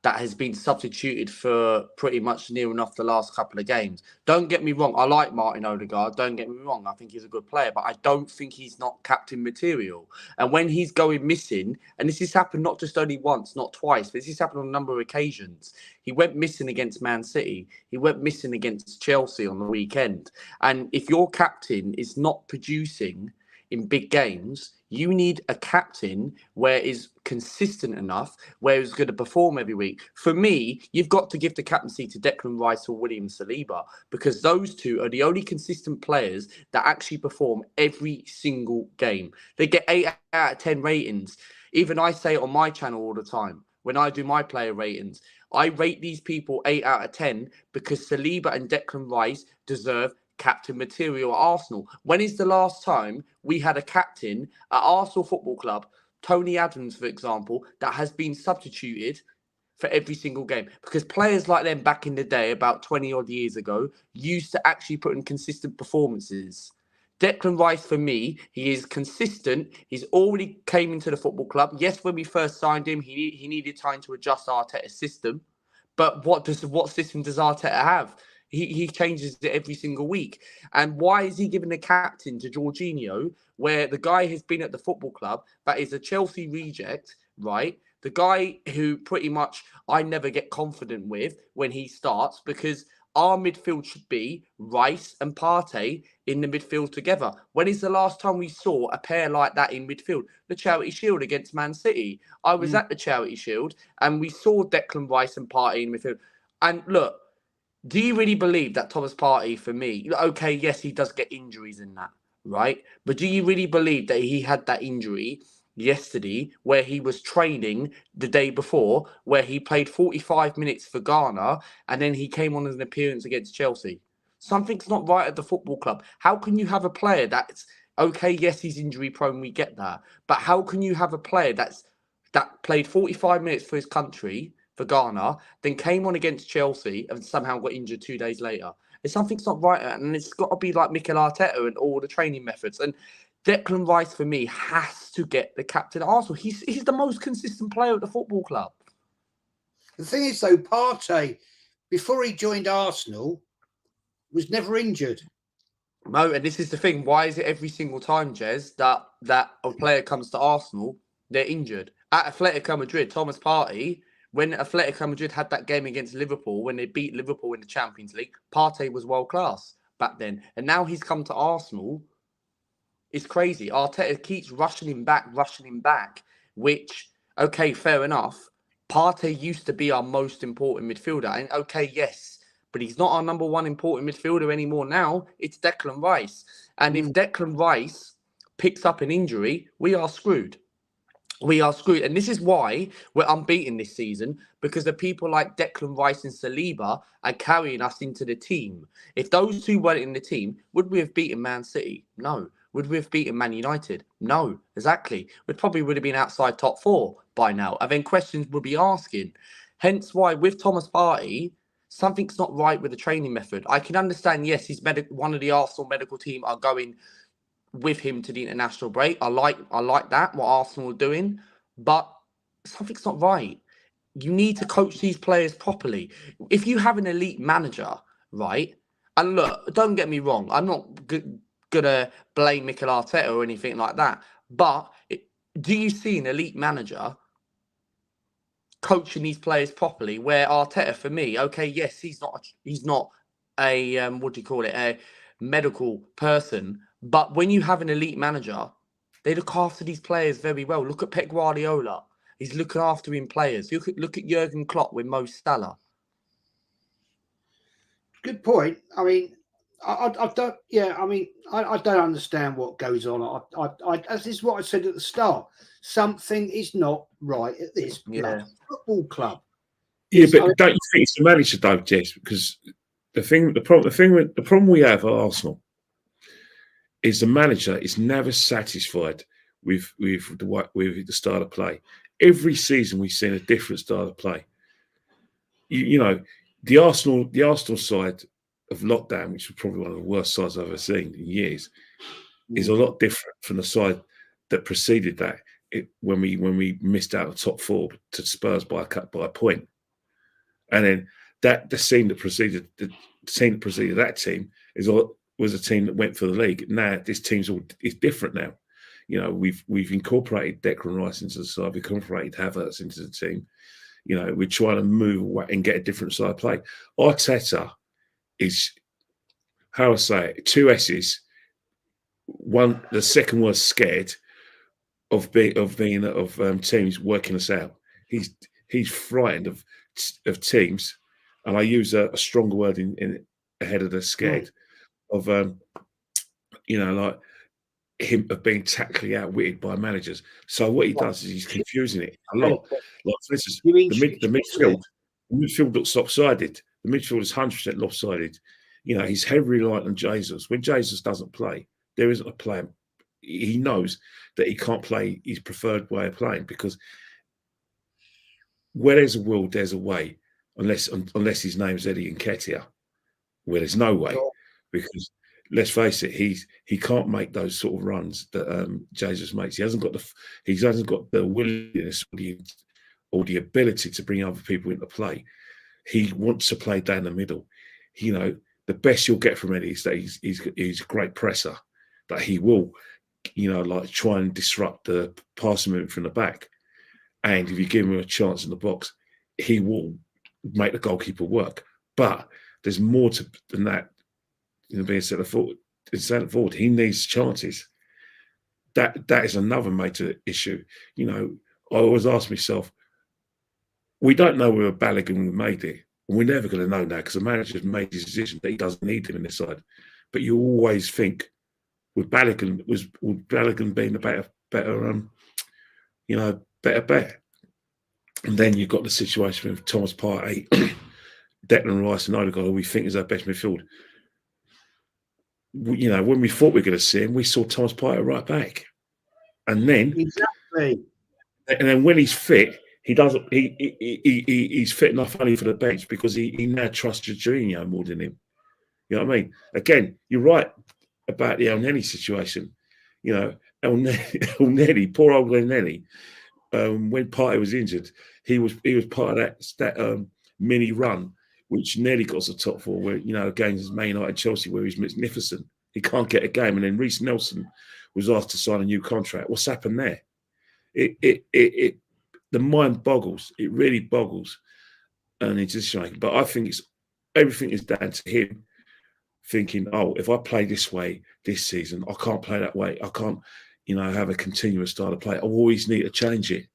Speaker 6: that has been substituted for pretty much near enough the last couple of games. Don't get me wrong. I like Martin Odegaard. Don't get me wrong. I think he's a good player, but I don't think he's not captain material. And when he's going missing, and this has happened not just only once, not twice, but this has happened on a number of occasions. He went missing against Man City. He went missing against Chelsea on the weekend. And if your captain is not producing in big games, you need a captain where is consistent enough, where is going to perform every week. For me, you've got to give the captaincy to Declan Rice or William Saliba, because those two are the only consistent players that actually perform every single game. They get 8 out of 10 ratings. Even I say it on my channel all the time. When I do my player ratings, I rate these people 8 out of 10 because Saliba and Declan Rice deserve captain material at Arsenal. When is the last time we had a captain at Arsenal Football Club, Tony Adams, for example, that has been substituted for every single game, because players like them back in the day, about 20 odd years ago, used to actually put in consistent performances. Declan Rice, for me, he is consistent. He's already came into the football club. Yes, when we first signed him, he needed time to adjust Arteta's system. But what system does Arteta have? He changes it every single week. And why is he giving the captain to Jorginho, where the guy has been at the football club, that is a Chelsea reject, right? The guy who pretty much I never get confident with when he starts, because our midfield should be Rice and Partey in the midfield together. When is the last time we saw a pair like that in midfield? The Charity Shield against Man City. I was at the Charity Shield and we saw Declan Rice and Partey in midfield. And look, do you really believe that Thomas Partey, for me, okay, yes, he does get injuries in that, right? But do you really believe that he had that injury yesterday where he was training the day before, where he played 45 minutes for Ghana and then he came on as an appearance against Chelsea? Something's not right at the football club. How can you have a player that's, okay, yes, he's injury prone, we get that, but how can you have a player that played 45 minutes for his country, for Ghana, then came on against Chelsea and somehow got injured 2 days later? Something's not right, and it's got to be like Mikel Arteta and all the training methods. And Declan Rice, for me, has to get the captain at Arsenal. He's the most consistent player at the football club.
Speaker 4: The thing is, though, Partey, before he joined Arsenal, was never injured.
Speaker 6: No, and this is the thing. Why is it every single time, Jez, that a player comes to Arsenal, they're injured? At Atletico Madrid, Thomas Partey, when Atletico Madrid had that game against Liverpool, when they beat Liverpool in the Champions League, Partey was world class back then. And now he's come to Arsenal. It's crazy. Arteta keeps rushing him back, which, okay, fair enough. Partey used to be our most important midfielder. And okay, yes, but he's not our number one important midfielder anymore now. It's Declan Rice. And if Declan Rice picks up an injury, we are screwed. We are screwed. And this is why we're unbeaten this season, because the people like Declan Rice and Saliba are carrying us into the team. If those two weren't in the team, would we have beaten Man City? No. Would we have beaten Man United? No, exactly. We probably would have been outside top 4 by now. And then questions would be asking. Hence why with Thomas Partey, something's not right with the training method. I can understand, yes, he's one of the Arsenal medical team are going with him to the international break. I like that, what Arsenal are doing. But something's not right. You need to coach these players properly. If you have an elite manager, right? And look, don't get me wrong. I'm not gonna blame Mikel Arteta or anything like that, but do you see an elite manager coaching these players properly? Where Arteta, for me, okay, yes, he's not a a medical person, but when you have an elite manager, they look after these players very well. Look at Pep Guardiola; he's looking after him players. Look at Jurgen Klopp with Mo Salah.
Speaker 4: Good point. I mean, I don't. Yeah, I mean, I don't understand what goes on. This is what I said at the start. Something is not right at this football club.
Speaker 5: Yeah, but don't you think it's the manager, though, Jess? Because the problem we have at Arsenal is the manager is never satisfied with the style of play. Every season we've seen a different style of play. You know, the Arsenal side of lockdown, which was probably one of the worst sides I've ever seen in years, is a lot different from the side that preceded that. When we missed out the top 4 to Spurs by a point, and then the team that preceded that team was a team that went for the league. Now this team's is different now. You know, we've incorporated Declan Rice into the side, we've incorporated Havertz into the team. You know, we're trying to move away and get a different side of play. Arteta is, how I say it, 2 S's. One, the second was scared of teams working us out. He's frightened of teams, and I use a stronger word in ahead of the scared of like him of being tactically outwitted by managers. So what he does is he's confusing it a lot. Like for instance, the midfield looks lopsided. The midfield is 100% lopsided. You know, he's heavily reliant on Jesus. When Jesus doesn't play, there isn't a plan. He knows that he can't play his preferred way of playing because where there's a will, there's a way, unless his name's Eddie Nketiah, where there's no way, because let's face it, he can't make those sort of runs that Jesus makes. He hasn't got the willingness or the ability to bring other people into play. He wants to play down the middle. You know, the best you'll get from Eddie is that he's a great presser, that he will, you know, like try and disrupt the passing movement from the back. And if you give him a chance in the box, he will make the goalkeeper work. But there's more than that. You know, being centre forward, he needs chances. That is another major issue. You know, I always ask myself, we don't know whether Balogun made it. We're never going to know now because the manager's made his decision that he doesn't need him in this side. But you always think, would Balogun being the better bet? And then you've got the situation with Thomas Partey, Declan Rice, and Odegaard, who we think is our best midfield. You know, when we thought we were going to see him, we saw Thomas Partey right back, and then and then when he's fit. He doesn't. He's fit enough only for the bench because he now trusts Jorginho more than him. You know what I mean? Again, you're right about the El Neni situation. You know, El Neni, poor old El Neni. When Partey was injured, he was part of that mini run which nearly got us the top four. Where against Man United, Chelsea, where he's magnificent. He can't get a game, and then Reece Nelson was asked to sign a new contract. What's happened there? The mind boggles. It really boggles, and it's just like. But I think everything is down to him thinking, "Oh, if I play this way this season, I can't play that way. I can't, have a continuous style of play. I always need to change it."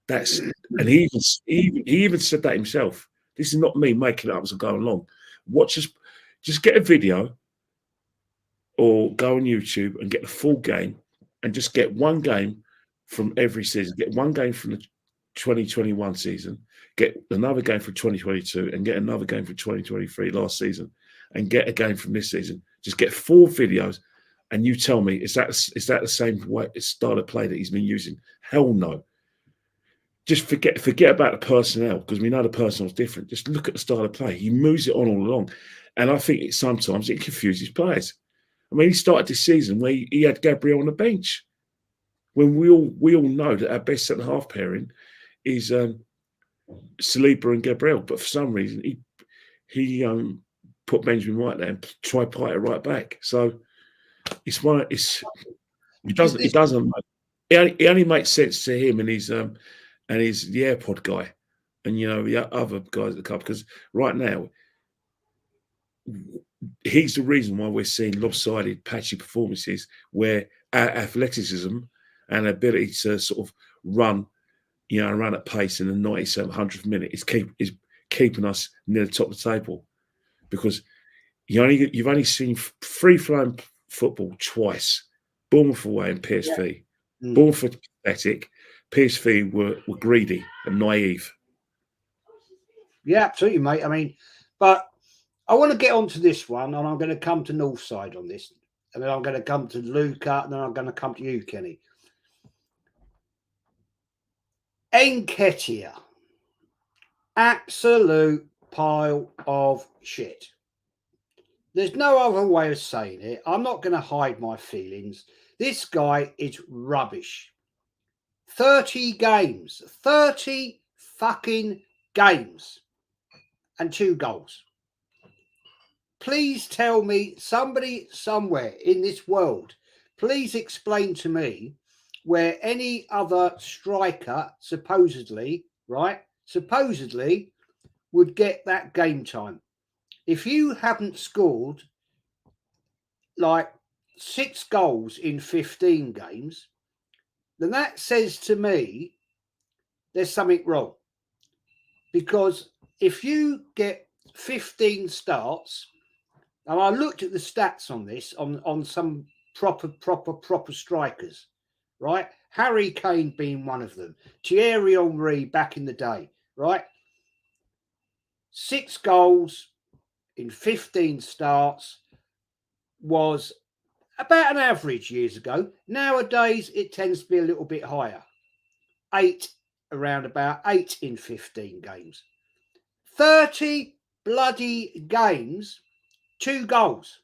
Speaker 5: And he even said that himself. This is not me making it up as I go along. Just get a video, or go on YouTube and get the full game, and just get one game from every season. Get one game from the 2021 season, get another game from 2022, and get another game from 2023 last season, and get a game from this season. Just get 4 videos, and you tell me, is that the same style of play that he's been using? Hell no. Just forget about the personnel, because we know the personnel's different. Just look at the style of play. He moves it on all along, and I think sometimes it confuses players. I mean, he started this season where he had Gabriel on the bench, when we all know that our best centre half pairing is Saliba and Gabriel, but for some reason he put Benjamin White there and tried Partey right back. So it only makes sense to him and he's the AirPod guy, and the other guys at the club, because right now he's the reason why we're seeing lopsided, patchy performances, where our athleticism and ability to sort of run at pace in the 97th, 100th minute is keeping us near the top of the table, because you've only seen free-flowing football twice. Bournemouth away and PSV. Yeah. Bournemouth were pathetic. PSV were greedy and naive.
Speaker 4: Yeah, absolutely, mate. I mean, but I want to get onto this one, and I'm going to come to Northside on this, and then I'm going to come to Luca, and then I'm going to come to you, Kenny. Nketiah, absolute pile of shit. There's no other way of saying it. I'm not going to hide my feelings. This guy is rubbish. 30 games, 30 fucking games, and 2 goals. Please tell me, somebody somewhere in this world, please explain to me where any other striker supposedly would get that game time. If you haven't scored like 6 goals in 15 games, then that says to me there's something wrong. Because if you get 15 starts, and I looked at the stats on this, on some proper strikers, right? Harry Kane being one of them, Thierry Henry back in the day, right? 6 goals in 15 starts was about an average years ago. Nowadays, it tends to be a little bit higher. 8, around about 8 in 15 games. 30 bloody games, 2 goals.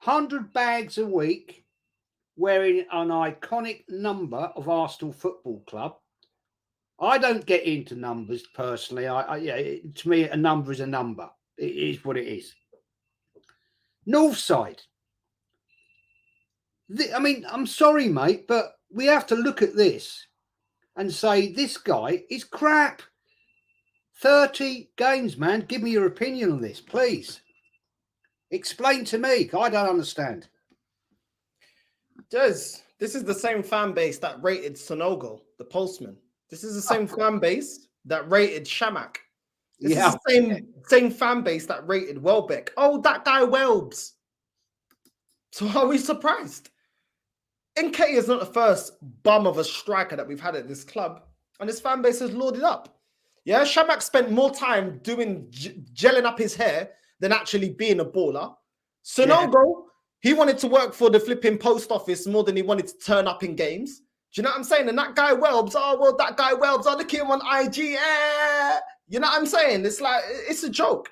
Speaker 4: 100 bags a week, wearing an iconic number of Arsenal Football Club. I don't get into numbers personally. To me, a number is a number. It is what it is. Northside. I mean, I'm sorry, mate, but we have to look at this and say this guy is crap. 30 games, man. Give me your opinion on this, please. Explain to me. I don't understand.
Speaker 7: Des, this is the same fan base that rated Sonogo, the postman. This is the same fan base that rated Shamak. This is the same fan base that rated Welbeck. Oh, that guy Welbs. So are we surprised? Nketiah is not the first bum of a striker that we've had at this club, and his fan base has lauded up. Yeah, Shamak spent more time doing gelling up his hair than actually being a baller. Sonogo, he wanted to work for the flipping post office more than he wanted to turn up in games. Do you know what I'm saying? And that guy Welbs, look at him on IG. You know what I'm saying? It's like, it's a joke.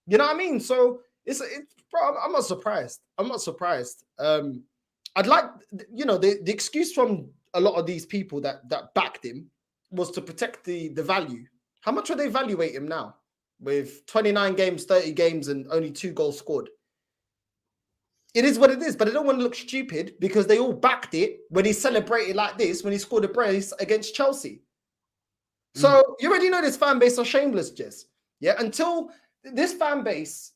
Speaker 7: You know what I mean? So bro, I'm not surprised. I'm not surprised. I'd like, the excuse from a lot of these people that backed him was to protect the value. How much would they evaluate him now? With 29 games, 30 games, and only 2 goals scored. It is what it is, but I don't want to look stupid because they all backed it when he celebrated like this, when he scored a brace against Chelsea. So you already know this fan base are shameless, Jess. Yeah, until this fan base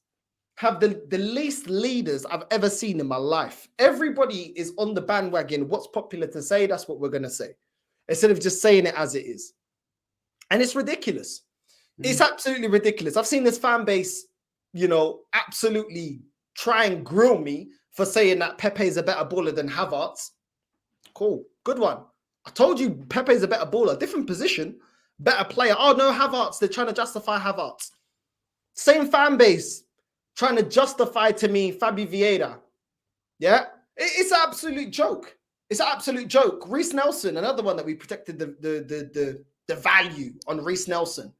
Speaker 7: have the least leaders I've ever seen in my life. Everybody is on the bandwagon. What's popular to say, that's what we're going to say. Instead of just saying it as it is. And it's ridiculous. It's absolutely ridiculous. I've seen this fan base, absolutely try and grill me for saying that Pepe is a better baller than Havertz. Cool. Good one. I told you Pepe is a better baller. Different position. Better player. Oh, no, Havertz. They're trying to justify Havertz. Same fan base trying to justify to me Fabi Vieira. Yeah? It's an absolute joke. It's an absolute joke. Reece Nelson, another one that we protected the value on Reece Nelson.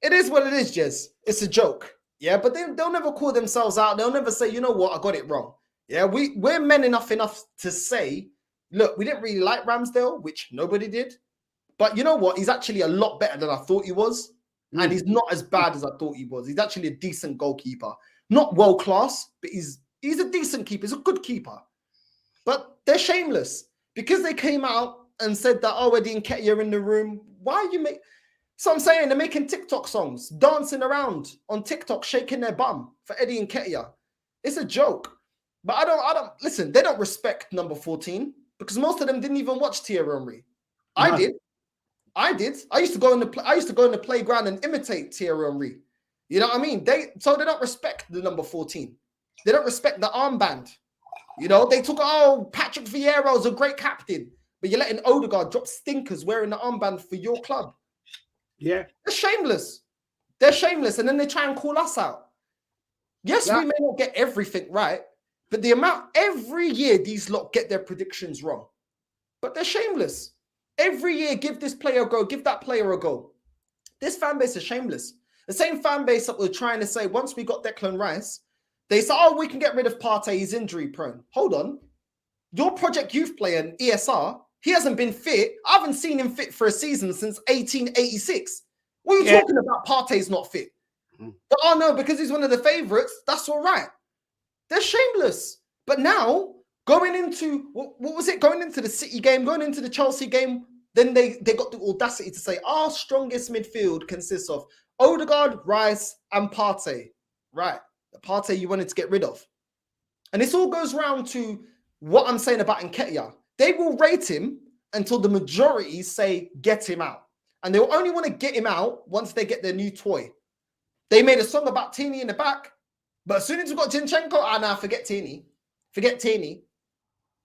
Speaker 7: It is what it is, Jez. It's a joke. Yeah, but they'll never call themselves out. They'll never say, you know what, I got it wrong. Yeah, we're men enough to say, look, we didn't really like Ramsdale, which nobody did. But you know what? He's actually a lot better than I thought he was. And he's not as bad as I thought he was. He's actually a decent goalkeeper. Not world-class, but he's a decent keeper. He's a good keeper. But they're shameless. Because they came out and said that, oh, Eddie Nketiah in the room. Why are you So I'm saying they're making TikTok songs, dancing around on TikTok, shaking their bum for Eddie Nketiah. It's a joke. But I don't listen, they don't respect number 14 because most of them didn't even watch Thierry Henry. No. I did. I used to go in the playground and imitate Thierry Henry. You know what I mean? They don't respect the number 14. They don't respect the armband. They took, Patrick Vieira is a great captain, but you're letting Odegaard drop stinkers wearing the armband for your club.
Speaker 4: Yeah.
Speaker 7: They're shameless. They're shameless. And then they try and call us out. Yes, we may not get everything right, but the amount every year these lot get their predictions wrong. But they're shameless. Every year, give this player a go, give that player a go. This fan base is shameless. The same fan base that we're trying to say, once we got Declan Rice, they say, we can get rid of Partey, he's injury prone. Hold on. Your Project Youth player, ESR, he hasn't been fit. I haven't seen him fit for a season since 1886. What are you talking about? Partey's not fit. But no, because he's one of the favourites, that's all right. They're shameless. But now, going into, what was it? Going into the City game, going into the Chelsea game, then they got the audacity to say, our strongest midfield consists of Odegaard, Rice, and Partey. Right. The Partey you wanted to get rid of. And this all goes round to what I'm saying about Nketiah. They will rate him until the majority say, get him out. And they'll only want to get him out once they get their new toy. They made a song about Tini in the back, but as soon as we got Zinchenko, forget Tini. Forget Tini.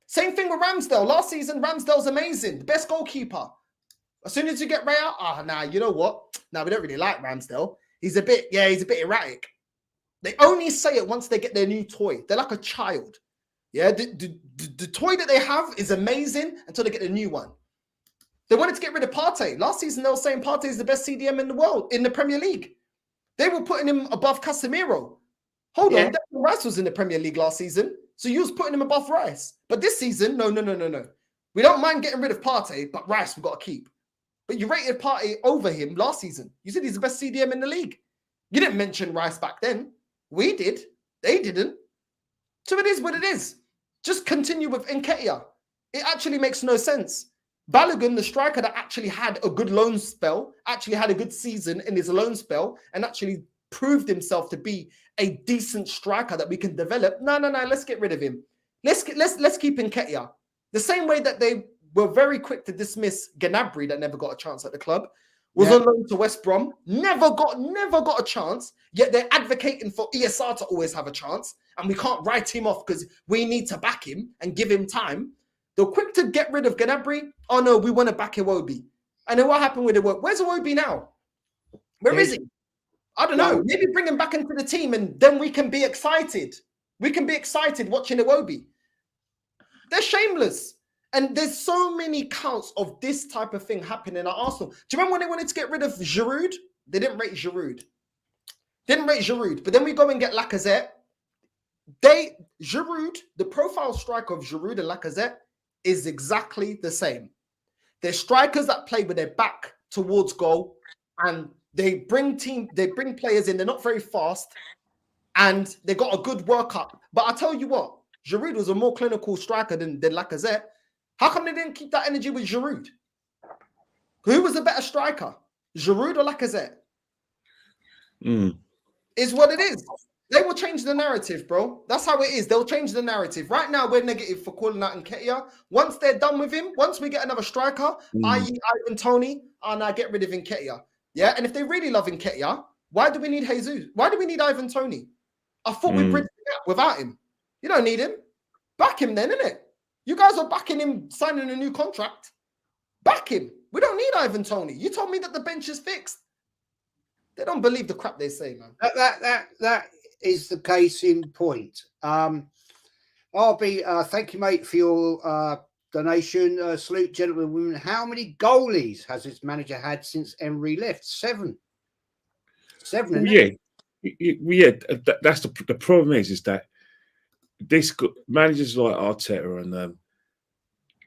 Speaker 7: Same thing with Ramsdale. Last season, Ramsdale's amazing. The best goalkeeper. As soon as you get Raya, you know what? We don't really like Ramsdale. He's a bit erratic. They only say it once they get their new toy. They're like a child. Yeah, the toy that they have is amazing until they get a new one. They wanted to get rid of Partey. Last season, they were saying Partey is the best CDM in the world, in the Premier League. They were putting him above Casemiro. Hold on, Declan Rice was in the Premier League last season, so you was putting him above Rice. But this season, no. We don't mind getting rid of Partey, but Rice we've got to keep. But you rated Partey over him last season. You said he's the best CDM in the league. You didn't mention Rice back then. We did. They didn't. So it is what it is. Just continue with Nketiah. It actually makes no sense. Balogun, the striker that actually had a good loan spell, actually had a good season in his loan spell, and actually proved himself to be a decent striker that we can develop. No. Let's get rid of him. Let's keep Nketiah. The same way that they were very quick to dismiss Gnabry, that never got a chance at the club, was on loan to West Brom, never got a chance. Yet they're advocating for ESR to always have a chance, and we can't write him off because we need to back him and give him time. They're quick to get rid of Gnabry. Oh no, we want to back Iwobi. And then what happened with Iwobi? Where's Iwobi now? Where is he? I don't know. Maybe bring him back into the team, and then we can be excited. We can be excited watching Iwobi. They're shameless. And there's so many counts of this type of thing happening at Arsenal. Do you remember when they wanted to get rid of Giroud? They didn't rate Giroud. But then we go and get Lacazette. Giroud, the profile striker of Giroud and Lacazette is exactly the same. They're strikers that play with their back towards goal, and they bring players in. They're not very fast, and they got a good workup. But I tell you what, Giroud was a more clinical striker than Lacazette. How come they didn't keep that energy with Giroud? Who was a better striker, Giroud or Lacazette? Is what it is. They will change the narrative, bro. That's how it is. They'll change the narrative. Right now, we're negative for calling out Nketiah. Once they're done with him, once we get another striker, i.e. Ivan Toney, and I get rid of Nketiah. Yeah, and if they really love Nketiah, why do we need Jesus? Why do we need Ivan Toney? I thought we bridged the gap without him. You don't need him. Back him then, innit? You guys are backing him, signing a new contract. Back him. We don't need Ivan Toney. You told me that the bench is fixed. They don't believe the crap they say, man.
Speaker 4: That is the case in point. RB, thank you, mate, for your donation. Salute, gentlemen and women. How many goalies has this manager had since Emery left? 7. 7.
Speaker 5: Yeah. That's the problem is that this managers like Arteta and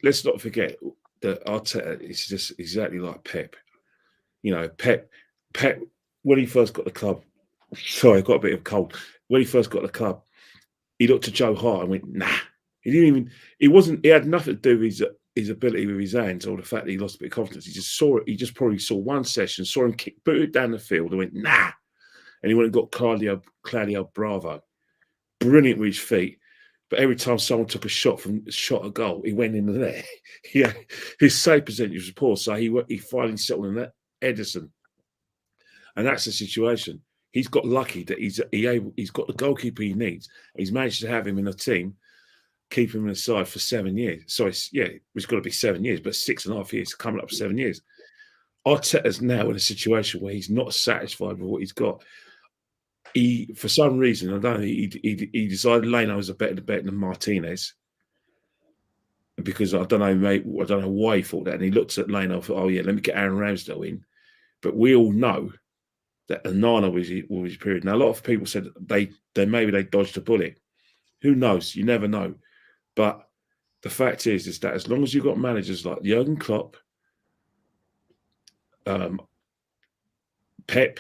Speaker 5: let's not forget that Arteta is just exactly like Pep. You know, Pep when he first got the club. Sorry, I got a bit of cold. When he first got the club, he looked at Joe Hart and went, "Nah." He didn't even. It wasn't. It had nothing to do with his ability with his hands or the fact that he lost a bit of confidence. He just saw it. He just probably saw one session, saw him boot it down the field, and went, "Nah." And he went and got Claudio Bravo, brilliant with his feet. But every time someone took a shot a goal, he went in the net. Yeah, his save percentage was poor, so he finally settled in that Edison, and that's the situation. He's got lucky that he's got the goalkeeper he needs. He's managed to have him in the team, keep him in the side for 7 years. So it's got to be 7 years, but 6.5 years, coming up to 7 years. Arteta's now in a situation where he's not satisfied with what he's got. He, for some reason, I don't know, he decided Leno was a better than Martinez. Because I don't know, mate, I don't know why he thought that. And he looked at Leno and thought, oh yeah, let me get Aaron Ramsdale in. But we all know that Onana was his period. Now, a lot of people said they maybe they dodged a bullet. Who knows? You never know. But the fact is that as long as you've got managers like Jurgen Klopp, Pep,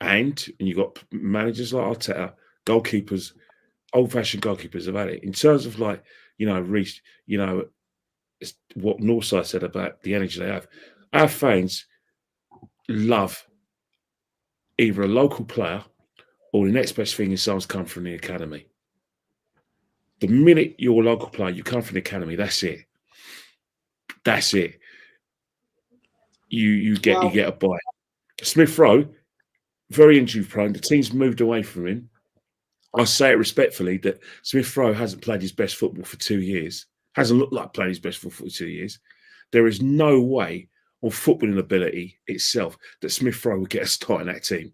Speaker 5: and you've got managers like Arteta, goalkeepers, old-fashioned goalkeepers have had it. In terms of what Northside said about the energy they have. Our fans love either a local player or the next best thing is someone's come from the academy. The minute you're a local player, you come from the academy, that's it. That's it. You get a buy. Smith Rowe, very injury prone. The team's moved away from him. I say it respectfully that Smith Rowe hasn't played his best football for 2 years. Hasn't looked like playing his best football for 2 years. There is no way on footballing ability itself that Smith Rowe would get a start in that team.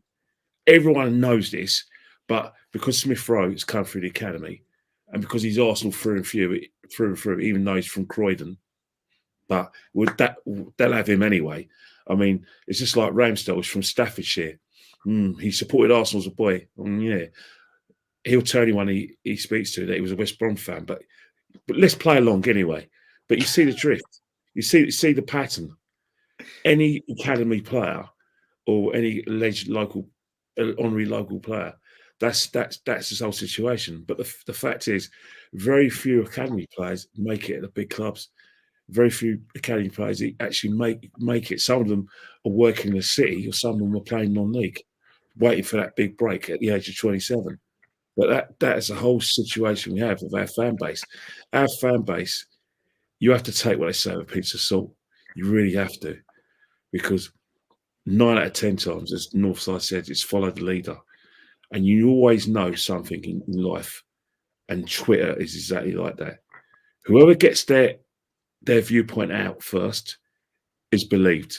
Speaker 5: Everyone knows this, but because Smith Rowe has come through the academy and because he's Arsenal through and through, even though he's from Croydon, but with that, they'll have him anyway. I mean, it's just like Ramsdale was from Staffordshire. He supported Arsenal as a boy. Yeah, he'll tell anyone he speaks to that he was a West Brom fan. But let's play along anyway. But you see the drift. You see the pattern. Any academy player or any alleged honorary local player, that's this whole situation. But the fact is, very few academy players make it at the big clubs. Very few academy players actually make it. Some of them are working in the city, or some of them are playing non-league, waiting for that big break at the age of 27. But that is the whole situation we have with our fan base. Our fan base, you have to take what they say with a pinch of salt. You really have to, because 9 out of 10 times, as Northside said, it's follow the leader. And you always know something in life. And Twitter is exactly like that. Whoever gets their viewpoint out first is believed.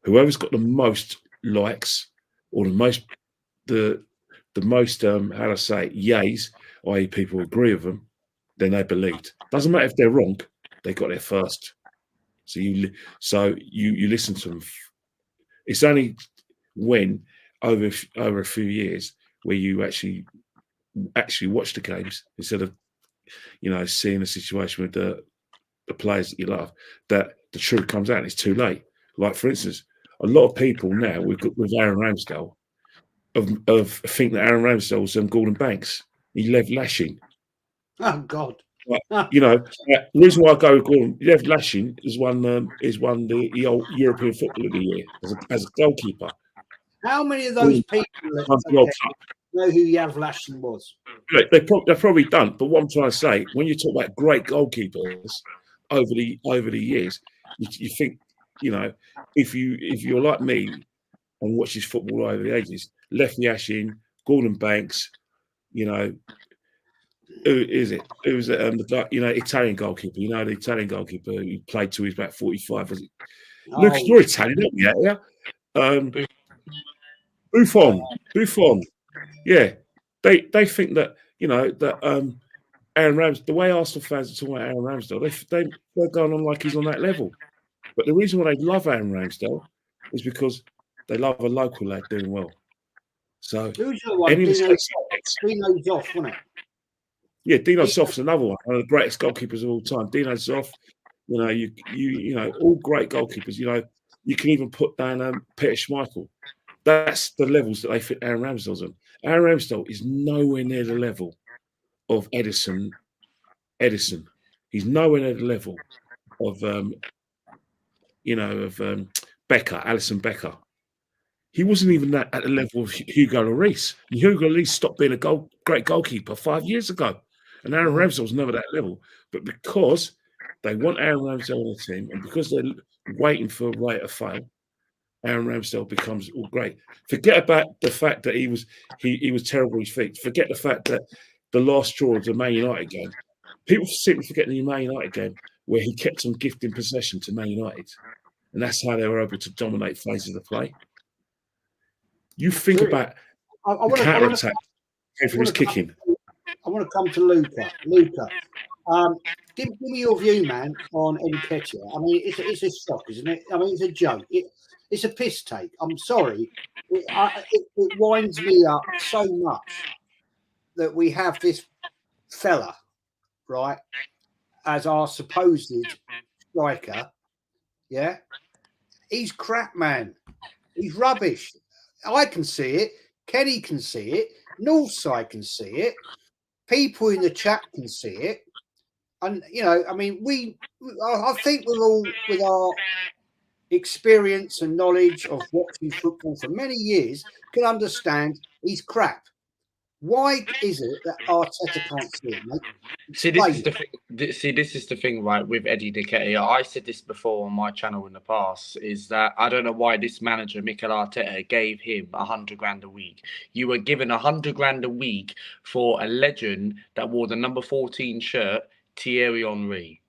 Speaker 5: Whoever's got the most likes or the most how to say yays, i.e. people agree with them, then they're believed. Doesn't matter if they're wrong, they got there first. So you listen to them. It's only when over a few years where you actually watch the games instead of seeing the situation with the players that you love, that the truth comes out and it's too late. Like, for instance, a lot of people now with Aaron Ramsdale think that Aaron Ramsdale was Gordon Banks. He left lashing.
Speaker 4: Oh God!
Speaker 5: The reason why I go with Gordon, he left lashing is won the old European Football of the Year as a goalkeeper.
Speaker 4: How many of those people know who Yav Lashing was?
Speaker 5: They probably don't. But what I'm trying to say, when you talk about great goalkeepers over the years, you think, if you're like me and watches football over the ages, Lefty Ashing, Gordon Banks, who is it? Who's the guy, Italian goalkeeper? The Italian goalkeeper who played till he's about 45. Was it? Luke, you're Italian, aren't you? Yeah. Buffon. Yeah. They think that, that Aaron Ramsdale, the way Arsenal fans are talking about Aaron Ramsdale, they're going on like he's on that level. But the reason why they love Aaron Ramsdale is because they love a local lad doing well. So
Speaker 4: who's the one? Dino Zoff, wasn't it?
Speaker 5: Yeah, Dino Zoff's another one of the greatest goalkeepers of all time. Dino Zoff, all great goalkeepers. You can even put down Peter Schmeichel. That's the levels that they fit Aaron Ramsdale's on. Aaron Ramsdale is nowhere near the level of Edison. He's nowhere near the level of Becker, Alisson Becker. He wasn't even at the level of Hugo Lloris. Hugo Lloris stopped being a great goalkeeper 5 years ago. And Aaron Ramsdale was never that level. But because they want Aaron Ramsdale on the team, and because they're waiting for a way to fail, Aaron Ramsdale becomes all great. Forget about the fact that he was terrible with his feet. Forget the fact that the last straw of the Man United game, people simply forget the Man United game where he kept on gifting possession to Man United. And that's how they were able to dominate phases of play. You think about the counter-attack for his kicking.
Speaker 4: I want to come to Luca. Luca, give me your view, man, on Nketiah. I mean, it's a shock, isn't it? I mean, it's a joke. It's a piss take. I'm sorry. It winds me up so much that we have this fella, right, as our supposed striker. Yeah, he's crap, man. He's rubbish. I can see it. Kenny can see it. Northside can see it. People in the chat can see it. And, I mean, I think with our experience and knowledge of watching football for many years, can understand he's crap. Why is it that Arteta can't see it, mate?
Speaker 6: See, this is the thing, right, with Eddie Nketiah. I said this before on my channel in the past, is that I don't know why this manager, Mikel Arteta, gave him 100 grand a week. You were given 100 grand a week for a legend that wore the number 14 shirt, Thierry Henry.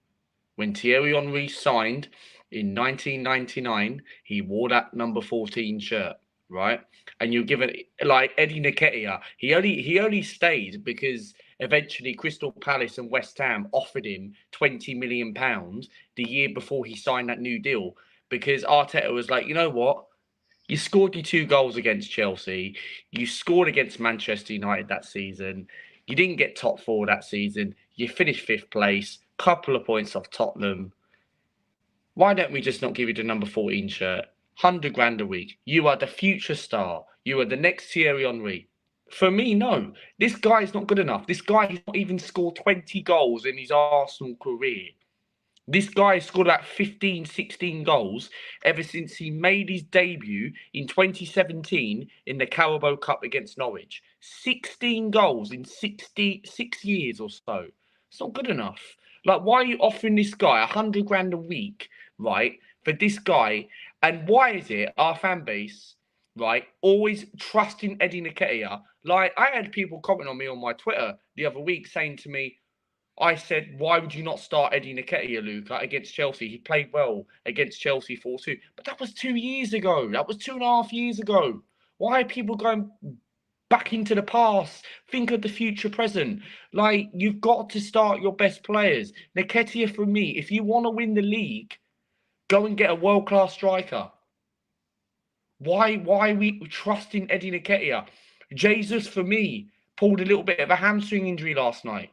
Speaker 6: When Thierry Henry signed in 1999, he wore that number 14 shirt. Right, and you're given like Eddie Nketiah. He only stayed because eventually Crystal Palace and West Ham offered him £20 million the year before he signed that new deal, because Arteta was like, you know what? You scored your 2 goals against Chelsea. You scored against Manchester United that season. You didn't get top 4 that season. You finished 5th place, couple of points off Tottenham. Why don't we just not give you the number 14 shirt? 100 grand a week. You are the future star. You are the next Thierry Henry. For me, no. This guy is not good enough. This guy has not even scored 20 goals in his Arsenal career. This guy has scored about 15, 16 goals ever since he made his debut in 2017 in the Carabao Cup against Norwich. 16 goals in 6 years or so. It's not good enough. Like, why are you offering this guy 100 grand a week, right, for this guy? And why is it our fan base, right, always trusting Eddie Nketiah? Like, I had people comment on me on my Twitter the other week saying to me, I said, why would you not start Eddie Nketiah, Luca, against Chelsea? He played well against Chelsea 4-2. But that was 2 years ago. That was 2.5 years ago. Why are people going back into the past? Think of the future present. Like, you've got to start your best players. Nketiah, for me, if you want to win the league, go and get a world-class striker. Why are we trusting Eddie Nketiah? Jesus, for me, pulled a little bit of a hamstring injury last night.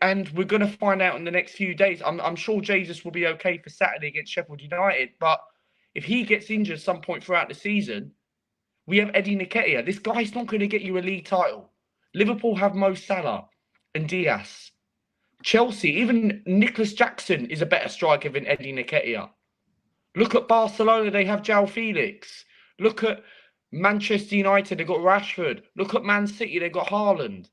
Speaker 6: And we're going to find out in the next few days. I'm sure Jesus will be okay for Saturday against Sheffield United. But if he gets injured some point throughout the season, we have Eddie Nketiah. This guy's not going to get you a league title. Liverpool have Mo Salah and Diaz. Chelsea, even Nicholas Jackson is a better striker than Eddie Nketiah. Look at Barcelona, they have João Felix. Look at Manchester United, they've got Rashford. Look at Man City, they've got Haaland.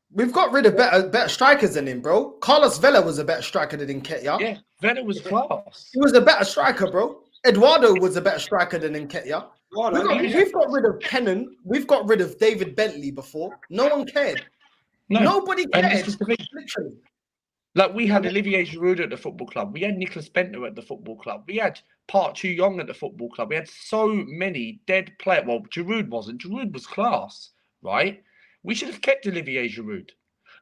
Speaker 7: We've got rid of better strikers than him, bro. Carlos Vela was a better striker than Nketiah.
Speaker 6: Yeah, Vela was class.
Speaker 7: He was a better striker, bro. Eduardo was a better striker than Nketiah. We've got rid of Pennon. We've got rid of David Bentley before. No one cared.
Speaker 6: No.
Speaker 7: Nobody cared.
Speaker 6: Literally. Like, we had Olivier Giroud at the football club. We had Nicolas Bentner at the football club. We had Park Chu-Young at the football club. We had so many dead players. Well, Giroud wasn't. Giroud was class, right? We should have kept Olivier Giroud.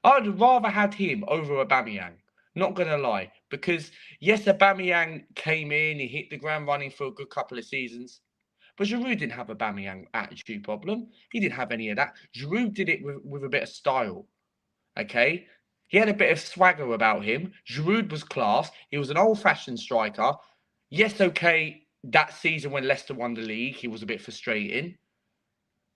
Speaker 6: I'd rather had him over Aubameyang. Not going to lie. Because, yes, Aubameyang came in. He hit the ground running for a good couple of seasons. But Giroud didn't have a Aubameyang attitude problem. He didn't have any of that. Giroud did it with a bit of style. Okay? He had a bit of swagger about him. Giroud was class. He was an old-fashioned striker. Yes, okay, that season when Leicester won the league, he was a bit frustrating.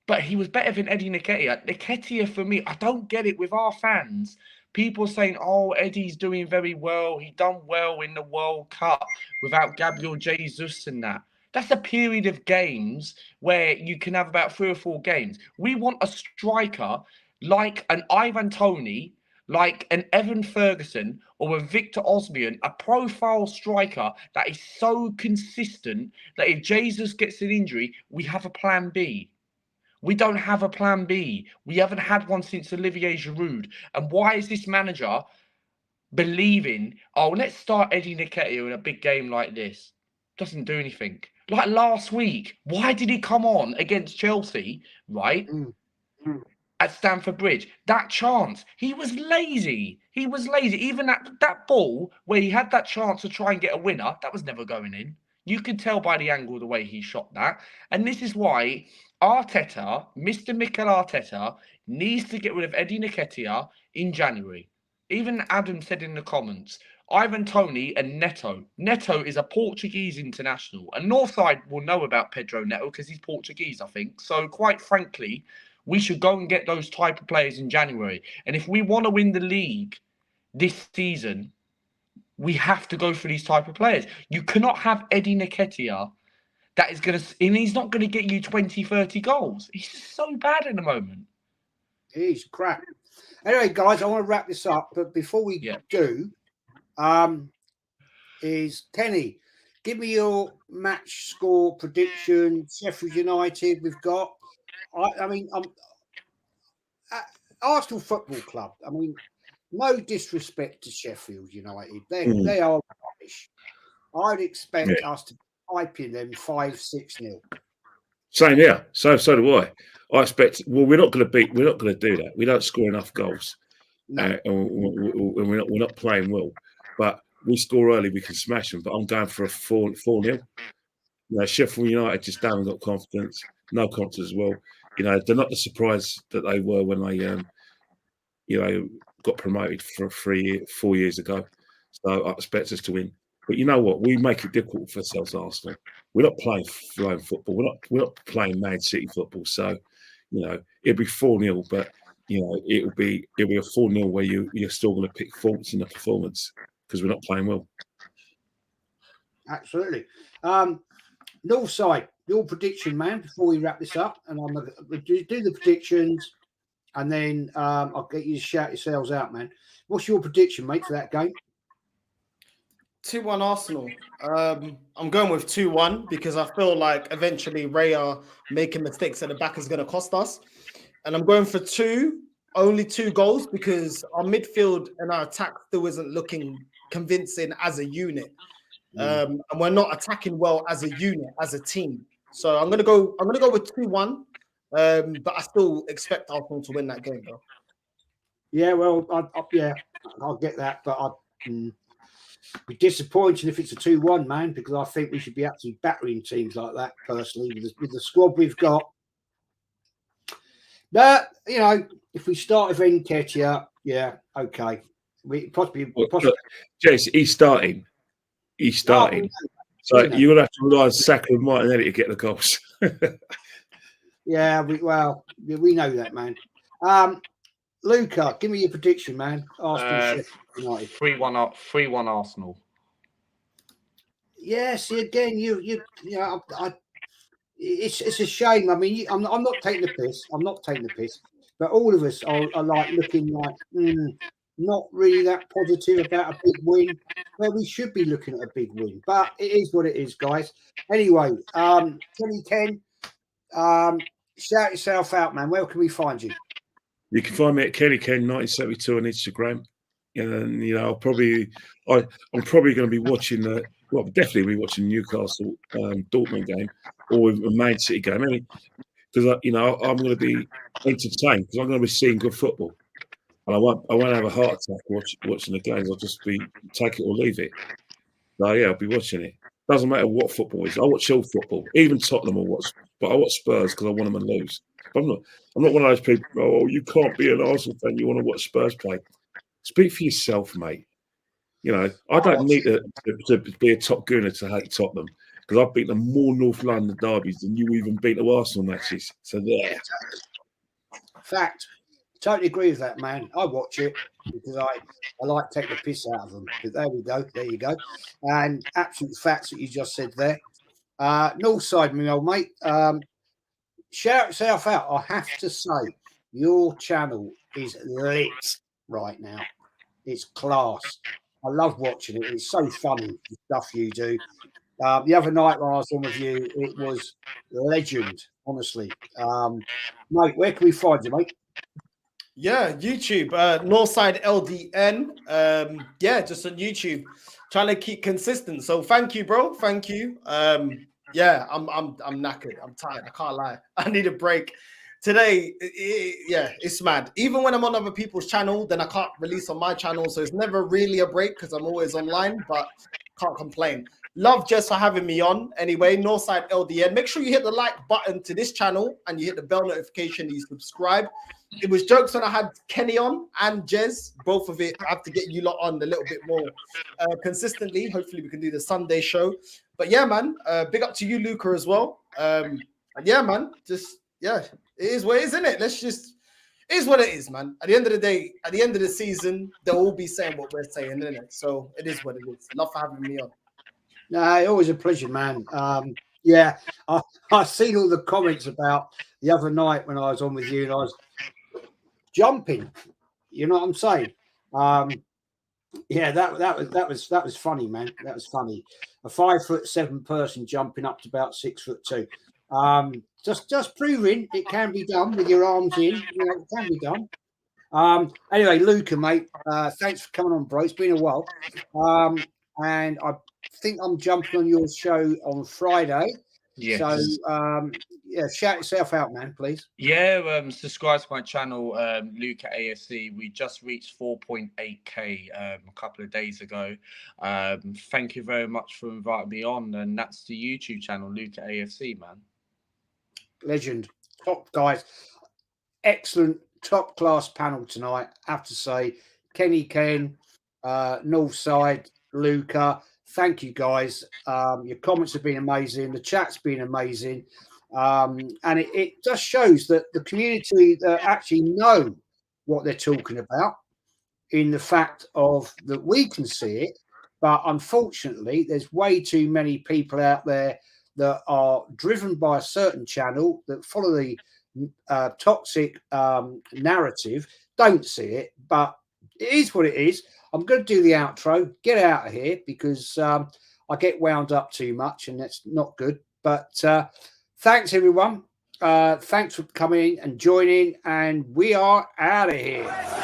Speaker 6: But he was better than Eddie Nketiah. Nketiah, for me, I don't get it with our fans. People saying, oh, Eddie's doing very well. He done well in the World Cup without Gabriel Jesus and that. That's a period of games where you can have about 3 or 4 games. We want a striker like an Ivan Toney, like an Evan Ferguson or a Victor Osimhen, a profile striker that is so consistent that if Jesus gets an injury, we have a plan B. We don't have a plan B. We haven't had one since Olivier Giroud. And why is this manager believing, oh, let's start Eddie Nketiah in a big game like this? Doesn't do anything. Like last week, why did he come on against Chelsea, right? At Stamford Bridge? That chance, he was lazy. He was lazy. Even that ball where he had that chance to try and get a winner, that was never going in. You could tell by the angle, the way he shot that. And this is why Arteta, Mr. Mikel Arteta, needs to get rid of Eddie Nketiah in January. Even Adam said in the comments, Ivan Toney and Neto. Neto is a Portuguese international. And Northside will know about Pedro Neto because he's Portuguese, I think. So quite frankly, we should go and get those type of players in January. And if we want to win the league this season, we have to go for these type of players. You cannot have Eddie Nketiah that is going to, and he's not going to get you 20, 30 goals. He's just so bad at the moment.
Speaker 4: He's crap. Anyway, guys, I want to wrap this up. But before we do, is Kenny, give me your match score prediction. Sheffield United, we've got. I mean, Arsenal Football Club. I mean, no disrespect to Sheffield United. They are rubbish. I'd expect us to be piping them 5-6-0.
Speaker 5: Same here. So do I. I expect. Well, we're not going to do that. We don't score enough goals, and we're not playing well. But we score early, we can smash them. But I'm going for a 4-0. You know, Sheffield United just haven't got confidence. No confidence as well. You know, they're not the surprise that they were when they, you know, got promoted for 4 years ago. So I expect us to win. But you know what? We make it difficult for ourselves, Arsenal. We're not playing flowing football. We're not playing Man City football. So, you know, it'll be 4-0, but you know, it'll be a 4-0 where you're still going to pick faults in the performance because we're not playing well.
Speaker 4: Absolutely. Northside, your prediction, man, before we wrap this up, and I'm going to do the predictions, and then I'll get you to shout yourselves out, man. What's your prediction, mate, for that game?
Speaker 7: 2-1 Arsenal. I'm going with 2-1 because I feel like eventually Raya making mistakes at the back is going to cost us. And I'm going for only 2 goals because our midfield and our attack still isn't looking convincing as a unit. And we're not attacking well as a unit, as a team. So I'm gonna go with 2-1. But I still expect Arsenal to win that game, though.
Speaker 4: Yeah, well, I'll get that, but I'd be disappointed if it's a 2-1, man, because I think we should be absolutely battering teams like that, personally, with the squad we've got. But, you know, if we start with Nketiah, yeah, okay. We possibly.
Speaker 5: Jess, he's starting. So you're going to have to rely on Saka and Martinelli to get the goals.
Speaker 4: Yeah, we know that, man. Luca, give me your prediction, man. Arsenal,
Speaker 6: 3-1 Arsenal.
Speaker 4: Yeah, see, again, it's a shame. I mean, I'm not taking the piss. I'm not taking the piss. But all of us are like looking like not really that positive about a big win, where we should be looking at a big win. But it is what it is, guys. Anyway, Kenny Ken, shout yourself out, man. Where can we find you?
Speaker 5: You can find me at Kenny Ken 1972 on Instagram. And you know, I'm probably going to be watching definitely be watching Newcastle Dortmund game or a Man City game. Because you know, I'm going to be entertained because I'm going to be seeing good football. And I won't have a heart attack watching the games. I'll just be take it or leave it. So yeah, I'll be watching it. Doesn't matter what football is. I watch all football, even Tottenham will watch. But I watch Spurs because I want them to lose. But I'm not one of those people. Oh, you can't be an Arsenal fan. You want to watch Spurs play. Speak for yourself, mate. You know, I don't need to be a top gooner to hate Tottenham because I've beaten more North London derbies than you even beat the Arsenal matches. So there.
Speaker 4: Fact. Totally agree with that, man. I watch it because I like taking the piss out of them. But there we go. There you go. And absolute facts that you just said there. Northside, my old mate. Shout yourself out. I have to say, your channel is lit right now. It's class. I love watching it. It's so funny, the stuff you do. The other night when I was on with you, it was legend, honestly. Mate, where can we find you, mate?
Speaker 7: Yeah, YouTube, NorthsideLDN. Yeah, just on YouTube, trying to keep consistent. So thank you, bro. Thank you. Yeah, I'm knackered. I'm tired. I can't lie. I need a break. Today, it's mad. Even when I'm on other people's channel, then I can't release on my channel. So it's never really a break because I'm always online, but can't complain. Love Jess for having me on. Anyway, NorthsideLDN. Make sure you hit the like button to this channel and you hit the bell notification and you subscribe. It was jokes when I had Kenny on and Jez, both of it. I have to get you lot on a little bit more consistently. Hopefully we can do the Sunday show. But yeah, man, big up to you, Luca, as well. And yeah, man, it is what it is, isn't it? It is what it is, man. At the end of the day, at the end of the season, they'll all be saying what we're saying, isn't it? So it is what it is. Love for having me on.
Speaker 4: No, always a pleasure, man. Yeah, I've seen all the comments about the other night when I was on with you and I was jumping. You know what I'm saying? Yeah, that was funny, man. That was funny. A 5'7" person jumping up to about 6'2". Just proving it can be done with your arms in. You know, it can be done. Anyway, Luca, mate, thanks for coming on, bro. It's been a while. And I think I'm jumping on your show on Friday.
Speaker 6: Yes.
Speaker 4: So, yeah, shout yourself out, man, please.
Speaker 6: Yeah, subscribe to my channel, Luca AFC. We just reached 4.8k a couple of days ago. Thank you very much for inviting me on, and that's the YouTube channel, Luca AFC, man.
Speaker 4: Legend, top guys, excellent, top class panel tonight. I have to say, Kenny Ken, Northside, Luca. Thank you guys. Your comments have been amazing. The chat's been amazing. And it just shows that the community that actually know what they're talking about, in the fact of that we can see it, but unfortunately there's way too many people out there that are driven by a certain channel that follow the toxic narrative, don't see it, but it is what it is. I'm going to do the outro, get out of here, because I get wound up too much and that's not good. But thanks everyone, thanks for coming and joining, and we are out of here.